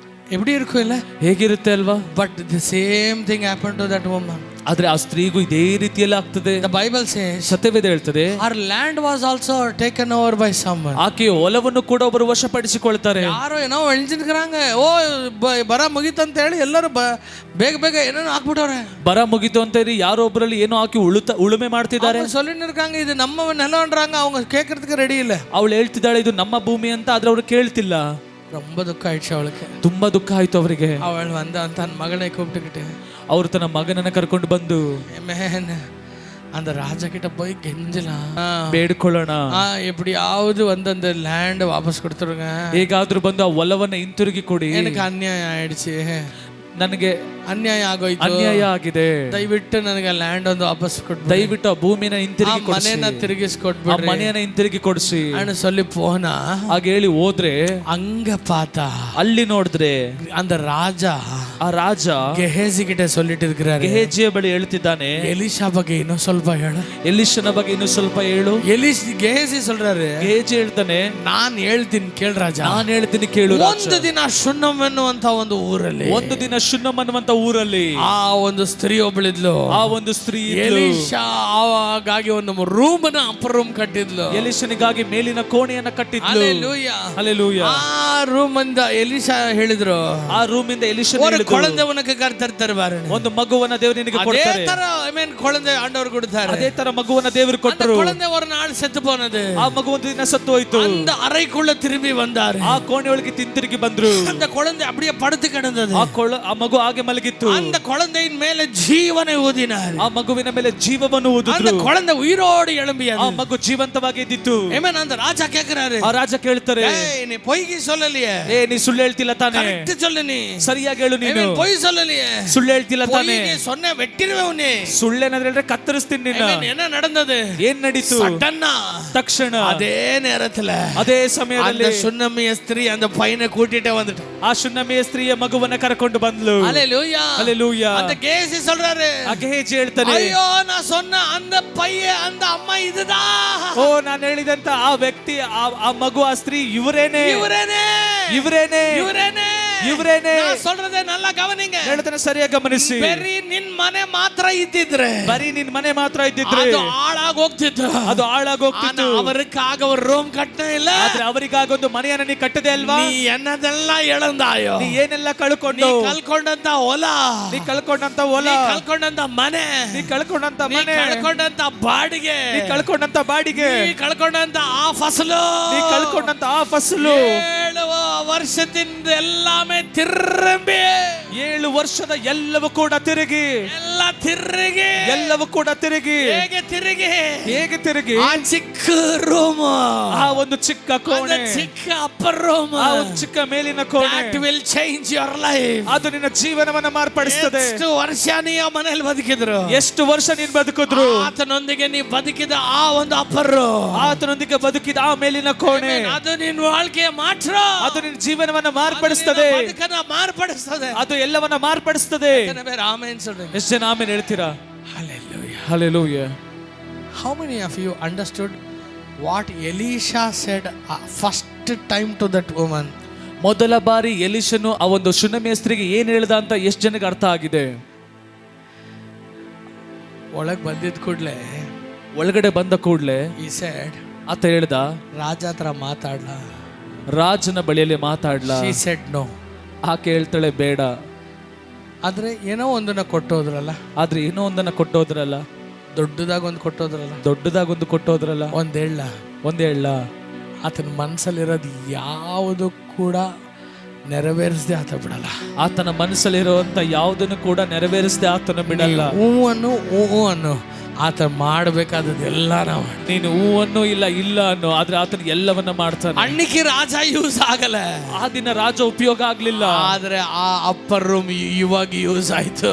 எப்படி இருக்கும் இல்ல? ಹೇಗಿರುತ್ತೆ ಅಲ್ವಾ? But the same thing happened to that woman. ಆದ್ರೆ ಆ ಸ್ತ್ರೀಗೂ ಇದೇ ರೀತಿಯಲ್ಲಿ ಆಗ್ತದೆ. The Bible says, ಸತ್ಯವೇದ ಹೇಳ್ತದೆ, her land was also taken over by someone. ಆಕೆಯ ಹೊಲವನ್ನು ಕೂಡ ಒಬ್ಬರು ವಶಪಡಿಸಿಕೊಳ್ತಾರೆ. ಯಾರೋ ಏನೋ ಎಳ್ಜಿನ್ಕರಾಂಗ, ಓ ಬರ ಮುಗಿತಂತ ಹೇಳಿ ಎಲ್ಲರೂ ಬೇಗ ಬೇಗ ಏನೇನೋ ಹಾಕ್ಬಿಟ್ಟವ್ರೆ. ಬರ ಮುಗಿತು ಅಂತ ಹೇಳಿ ಯಾರೋ ಒಬ್ಬರಲ್ಲಿ ಏನೋ ಹಾಕಿ ಉಳುಮೆ ಮಾಡ್ತಿದ್ದಾರೆ. சொல்லிருக்காங்க, இது நம்ம நிலம்ன்றாங்க, அவங்க கேட்கறதுக்கு ரெடி இல்ல. ಅವಳು ಹೇಳ್ತಿದ್ದಾಳೆ ಇದು ನಮ್ಮ ಭೂಮಿ ಅಂತ, ಆದ್ರೆ ಅವ್ರು ಕೇಳ್ತಿಲ್ಲ. ரொம்ப துக்கம் ஆயிடுச்சு அவளுக்கு, ತುಂಬಾ ದುಃಖ ಆಯ್ತು ಅವರಿಗೆ. ಅವಳು வந்து ತನ್ನ ಮಗನೇ ಕೂப்பிட்டுக்கிட்டு, ಅವರು ತನ್ನ ಮಗನನ್ನ ಕರ್ಕೊಂಡು ಬಂದು, Amen, அந்த ராஜா கிட்ட போய் கெஞ்சலாம், ಬೇಡ್ಕೊಳ್ಳೋಣ. எப்படியாவது வந்து அந்த லேண்ட் ವಾಪಸ್ கொடுத்துருங்க, ಹೇಗಾದ್ರೂ ಬಂದು ಆ ಹೊಲವನ್ನ ಹಿಂತಿರುಗಿ ಕೊಡಿ, எனக்கு ಅನ್ಯಾಯ ಆಯ್டுச்சு, ನನಗೆ ಅನ್ಯಾಯ ಆಗೋಯ್ತು, ಅನ್ಯಾಯ ಆಗಿದೆ, ದಯವಿಟ್ಟು ನನಗೆ ಲ್ಯಾಂಡ್ ಒಂದು ವಾಪಸ್ ಕೊಟ್ಟು, ದಯವಿಟ್ಟು ಆ ಭೂಮಿನ ಹಿಂತಿರುಗಿ ಕೊಡಿಸಿ, ಮನೆಯನ್ನ ತಿರುಗಿಸ್ಕೊಟ್ಬಿಡ್ರಿ, ಆ ಮನೆಯನ್ನ ಹಿಂತಿರುಗಿ ಕೊಡಿಸಿ ಅಣ್ಣ சொல்லி போனா, ಹಾಗೆ ಹೇಳಿ ಹೋದ್ರೆ அங்க பார்த்தா ಅಲ್ಲಿ ನೋಡಿದ್ರೆ அந்த ராஜா, ಆ ರಾಜ ಗೆಹೇಜಿ கிட்ட சொல்லிட்டு இருக்கிறாரு, ಗೆಹಜಿಯ ಬಳಿ ಹೇಳ್ತಿದ್ದಾನೆ, ಎಲಿಷಾ ಬಗ್ಗೆ ಇನ್ನೂ ಸ್ವಲ್ಪ ಹೇಳು, ಎಲಿಷನ ಬಗ್ಗೆ ಇನ್ನೂ ಸ್ವಲ್ಪ ಹೇಳು. ಗೆಹೇಜಿ சொல்றாரு, ಗೆಹಜಿ ಹೇಳ್ತಾನೆ, ನಾನು ಹೇಳ್ತೀನಿ ಕೇಳು ರಾಜ, ನಾನು ಹೇಳ್ತೀನಿ ಕೇಳು. ಒಂದು ದಿನ ಶುನ್ನಮ್ ಅನ್ನುವಂತ ಒಂದು ಊರಲ್ಲಿ, ಒಂದು ದಿನ ಶುನ್ನಮ್ ಅನ್ನುವಂತ ಊರಲ್ಲಿ ಆ ಒಂದು ಸ್ತ್ರೀ ಒಬ್ಬಳಿದ್ಲು, ಆ ಒಂದು ಸ್ತ್ರೀ ಎಲಿಷಾ ಆಗಾಗಿ ಒಂದು ರೂಮ್ ಅನ್ನ ಅಪ್ಪರ್ ರೂಮ್ ಕಟ್ಟಿದ್ಲು, ಎಲಿಷನಿಗಾಗಿ ಮೇಲಿನ ಕೋಣೆಯನ್ನ ಕಟ್ಟಿದ್ಲು. Hallelujah, hallelujah. ಆ ರೂಮ್ ಇಂದ ಎಲಿಷಾ ಹೇಳಿದ್ರು, ಆ ರೂಮ್ ಇಂದ ಎಲಿಷಾ ಹೇಳಿದ್ರು, குழந்தை உனக்கு கர்த்தர் தருவாரு, ಒಂದು ಮಗುವನ್ನ ದೇವರು ನಿನಗೆ ಕೊಡ್ತಾರೆ. ಅದೇ ತರ குழந்தை ஆண்டவர் கொடுத்தாரு, ಅದೇ ತರ ಮಗುವನ್ನ ದೇವರು ಕೊಟ್ಟರು. குழந்தை ஒரு நாள் செத்து போனது, ಆ ಮಗು ಒಂದು ದಿನ ಸತ್ತು ಹೋಯ್ತು. அந்த ಅறைக்குள்ள திரும்பಿ ಬಂದಾರು, ಆ ಕೋಣೆಯೊಳಗೆ ತಿರುಗಿ ಬಂದ್ರು. அந்த குழந்தை அப்படியே படுத்து கிடந்தது, ಆ ಮಗು ಹಾಗೆ ಮಲಗಿತ್ತು. அந்த குழந்தையின் மேல ஜீவனை ஊதினார், ಆ ಮಗುವಿನ ಮೇಲೆ ಜೀವವನ್ನು ಊದಿದ್ರು. அந்த குழந்தை உயிரோடு எழும்பியது, ಆ ಮಗು ಜೀವಂತವಾಗಿ ಎದ್ದಿತ್ತು. ಆಮೆನ್. அந்த ರಾಜ ಕೇಳ್ತಾರೆ, ಆ ರಾಜ ಕೇಳ್ತಾರೆ, ನೀ ಪೊಯ್ಗಿ சொல்லலையே, ನೀ ಸುಳ್ಳು ಹೇಳ್ತಿಲ್ಲ ತಾನೇ, ಕರೆಕ್ಟ್ சொல்லு, ನೀ ಸರಿಯಾಗಿ ಹೇಳು, ನೀನು ಪೊಯ್ சொல்லலையே, ಸುಳ್ಳು ಹೇಳ್ತಿಲ್ಲ ತಾನೇ, நீ சொன்ன வெட்டிடுவேன், நீ ಸುಳ್ಳೇನಾದ್ರೆ ಹೇಳಿದ್ರೆ ಕತ್ತರಿಸ್ತೀನಿ ನಿನ್ನ. என்ன நடந்தது, ಏನ್ ನಡೀತು, ಸಡನ್ನ ತಕ್ಷಣ அதே நேரத்துல ಅದೇ ಸಮಯದಲ್ಲಿ அந்த சுன்னமிய ஸ்திரீ அந்த பையனை கூட்டிட்டே வந்துட்டு, ಆ ಶುನ್ನಮಿಯ ಸ್ತ್ರೀಯ ಮಗುವನ್ನ ಕರ್ಕೊಂಡು ಬಂದ್ಲು. ஹல்லேலூயா, ಹಲ್ಲೆಲೂಯಾ. அந்த கேசி சொல்றாரு, ಆ ಗೆಹಜಿ ಹೇಳ್ತಾನೆ, ಅಯ್ಯೋ ನಾ சொன்ன அந்த பையன் அந்த அம்மா இதுதான், ಓ ನಾನು ಹೇಳಿದಂತ ಆ ವ್ಯಕ್ತಿ, ಆ ಮಗು, ಆ ಸ್ತ್ರೀ ಇವರೇನೆ, ಇವರೇನೆ, ಇವರೇನೆ, ಇವರೇನೆ, ಇವರೇನೆ. ನಾ சொல்றதை நல்லா கவனிங்க, ಹೇಳ್ತಾನೆ ಸರಿಯಾಗಿ ಗಮನಿಸಿ. ಬರೀ ನಿನ್ ಮನೆ ಮಾತ್ರ ಇದ್ದಿದ್ರೆ, ಬರೀ ನಿನ್ ಮನೆ ಮಾತ್ರ ಇದ್ದಿದ್ರೆ ಅದು ಹಾಳಾಗಿ ಹೋಗ್ತಿತ್ತು, ಅದು ಹಾಳಾಗಿ ಹೋಗ್ತಿತ್ತು. ಅವರಿಗಾಗ ಒಂದು ರೂಮ್ ಕಟ್ಟನೇ ಇಲ್ಲ, ಆದ್ರೆ ಅವರಿಗಾಗ ಒಂದು ಮನೆಯನ್ನ ನೀ ಕಟ್ಟದೆ ಅಲ್ವಾ. ನೀ ಎನ್ನದೆಲ್ಲ ಎಳಂದಾಯೋ, ನೀ ಏನೆಲ್ಲ ಕಳ್ಕೊಂಡು, ಕಳ್ಕೊಂಡಂತ ಹೊಲ, ನೀ ಕಳ್ಕೊಂಡಂತ ಹೊಲ, ಕಳ್ಕೊಂಡಂತ ಮನೆ, ನೀ ಕಳ್ಕೊಂಡಂತ ಮನೆ, ಕಳ್ಕೊಂಡಂತ ಬಾಡಿಗೆ, ನೀ ಕಳ್ಕೊಂಡಂತ ಬಾಡಿಗೆ, ನೀ ಕಳ್ಕೊಂಡಂತ ಆ ಫಸಲು, ನೀ ಕಳ್ಕೊಂಡಂತ ಆ ಫಸಲು, 7 ವರ್ಷದಿಂದ ಎಲ್ಲಾಮೇ ತಿರುಗಿ, 7 ವರ್ಷದ ಎಲ್ಲವೂ ಕೂಡ ತಿರುಗಿ, ಎಲ್ಲ ತಿರುಗಿ, ಎಲ್ಲವೂ ಕೂಡ ತಿರುಗಿ, ಹೇಗೆ ತಿರುಗಿ, ಹೇಗೆ ತಿರುಗಿ, ಆ ಚಿಕ್ಕ ರೂಮ್, ಆ ಒಂದು ಚಿಕ್ಕ ಕೋಣೆ, ಚಿಕ್ಕ ಅಪ್ಪರ್ ರೂಮ್, ಆ ಒಂದು ಚಿಕ್ಕ ಮೇಲಿನ ಕೋಣೆ, that will change your life, ಅದು ನಿನ್ನ ಜೀವನವನ್ನ ಮಾರ್ಪಡಿಸ್ತದೆ. ಎಷ್ಟು ವರ್ಷ ನೀ ಆ ಮನೆಯಲ್ಲಿ ಬದುಕಿದ್ರು, ಎಷ್ಟು ವರ್ಷ ನೀನ್ ಬದುಕಿದ್ರು, ಆತನೊಂದಿಗೆ ನೀ ಬದುಕಿದ ಆ ಒಂದು ಅಪ್ಪರು, ಆತನೊಂದಿಗೆ ಬದುಕಿದ ಆ ಮೇಲಿನ ಕೋಣೆ, ಅದು ನಿನ್ನ வாழ்க்கைಯ ಮಾತ್ರ, ಅದು ನಿನ್ನ ಜೀವನವನ್ನ ಮಾರ್ಪಡಿಸ್ತದೆ, ಬದುಕನ್ನ ಮಾರ್ಪಡಿಸ್ತದೆ, ಅದು ಎಲ್ಲವನ್ನ ಮಾರ್ಪಡಿಸ್ತದೆ. ಆಮೆನ್ சொல்றீங்க, ಎಷ್ಟು ಜನ ಆಮೇಲೆ ಹೇಳ್ತೀರಾ? Hallelujah. Hallelujah. How many of you understood what Elisha said first time to that woman? ಮೊದಲ ಬಾರಿ ಎಲಿಷನು ಆ ಒಂದು ಶುನಮಿಯ ಸ್ತ್ರೀಗೆ ಏನ್ ಹೇಳ್ದ ಅಂತ ಎಷ್ಟು ಜನಕ್ಕೆ ಅರ್ಥ ಆಗಿದೆ? ಒಳಗೆ ಬಂದಿದ್ದ ಕೂಡಲೇ, ಒಳಗಡೆ ಬಂದ ಕೂಡಲೇ he said, ಆತ ಹೇಳ್ದ, ರಾಜ ಹತ್ರ ಮಾತಾಡ್ಲ, ರಾಜನ ಬಳಿಯಲ್ಲಿ ಮಾತಾಡ್ಲ. she said no. ಆಕೆ ಹೇಳ್ತಾಳೆ ಬೇಡ. ಆದ್ರೆ ಏನೋ ಒಂದನ್ನ ಕೊಟ್ಟೋದ್ರಲ್ಲ, ಆದ್ರೆ ಏನೋ ಒಂದನ್ನ ಕೊಟ್ಟೋದ್ರಲ್ಲ, ದೊಡ್ಡದಾಗ ಒಂದು ಕೊಟ್ಟೋದ್ರಲ್ಲ, ದೊಡ್ಡದಾಗೊಂದು ಕೊಟ್ಟೋದ್ರಲ್ಲ, ಒಂದ್ ಹೇಳ, ಆತನ ಮನಸ್ಸಲ್ಲಿರೋದು ಯಾವುದು ಕೂಡ ನೆರವೇರಿಸದೆ ಆತ ಬಿಡಲ್ಲ, ಆತನ ಮನಸ್ಸಲ್ಲಿರುವಂತ ಯಾವುದನ್ನು ಕೂಡ ನೆರವೇರಿಸದೆ ಆತನ ಬಿಡಲ್ಲ. ಹೂವನ್ನು ಅನ್ನು ಆತ ಮಾಡಬೇಕಾದದೆಲ್ಲ ನಾವು, ನೀನು ಹೂವನ್ನು ಇಲ್ಲ ಇಲ್ಲ ಅನ್ನೋ, ಆದ್ರೆ ಆತನ ಎಲ್ಲವನ್ನ ಮಾಡ್ತಾನೆ. ಅಣ್ಣಿಕೆ ರಾಜ ಯೂಸ್ ಆಗಲ್ಲ, ಆ ದಿನ ರಾಜ ಉಪಯೋಗ ಆಗ್ಲಿಲ್ಲ, ಆದ್ರೆ ಆ ಅಪ್ಪರ್ ರೂಮ್ ಇವಾಗ ಯೂಸ್ ಆಯ್ತು,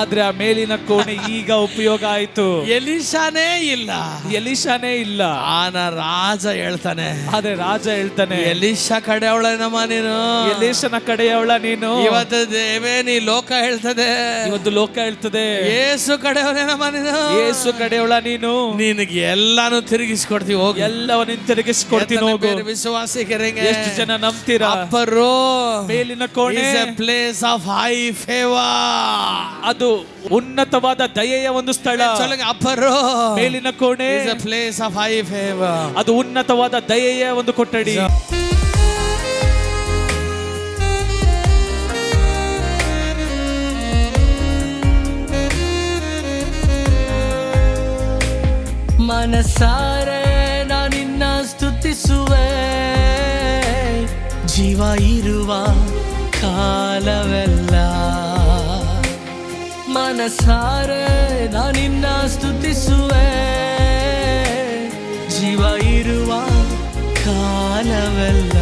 ಆದ್ರೆ ಆ ಮೇಲಿನ ಕೋಣೆ ಈಗ ಉಪಯೋಗ ಆಯ್ತು. ಎಲಿಷಾನೇ ಇಲ್ಲ, ಎಲಿಷಾನೇ ಇಲ್ಲ, ಆನ ರಾಜ ಹೇಳ್ತಾನೆ, ಆದ್ರೆ ರಾಜ ಹೇಳ್ತಾನೆ, ಎಲಿಷಾ ಕಡೆಯವಳೇನಮ್ಮ ನೀನು, ಎಲಿಷನ ಕಡೆಯವಳ ನೀನು. ಇವತ್ತು ದೇವೇನಿ ಲೋಕ ಹೇಳ್ತದೆ, ಇವತ್ತು ಲೋಕ ಹೇಳ್ತದೆ, ಯೇಸು ಕಡೆಯವನೇನಮ್ಮ ನೀನು, ಯೇಸು ಕಡೆಯವಳ ನೀನು, ನಿನಗೆ ಎಲ್ಲಾನು ತಿರುಗಿಸ್ಕೊಡ್ತೀವಿ, ಹೋಗಿ ಎಲ್ಲವನ್ನ ತಿರುಗಿಸ್ಕೊಡ್ತೀನಿ ಹೋಗು. ವಿಶ್ವಾಸಿಕರಿಗೆ ಎಷ್ಟು ಜನ ನಂಬ್ತೀರಾ? ಅಪ್ಪರು ಮೇಲಿನ ಕೋಣೆ ಪ್ಲೇಸ್ ಆಫ್ ಹೈ ಫೇವರ್, ಅದು ಉನ್ನತವಾದ ದಯೆಯ ಒಂದು ಸ್ಥಳ. ಅಪ್ಪರು ಮೇಲಿನ ಕೋಣೆ ಪ್ಲೇಸ್ ಆಫ್ ಹೈ ಫೇವರ್, ಅದು ಉನ್ನತವಾದ ದಯೆಯ ಒಂದು ಕೊಠಡಿ. ಮನಸಾರೆ ನಾನಿನ್ನ ಸ್ತುತಿಸುವೆ, ಜೀವ ಇರುವ ಕಾಲವೆಲ್ಲ ಮನಸಾರೆ ನಾನಿನ್ನ ಸ್ತುತಿಸುವೆ, ಜೀವ ಇರುವ ಕಾಲವೆಲ್ಲ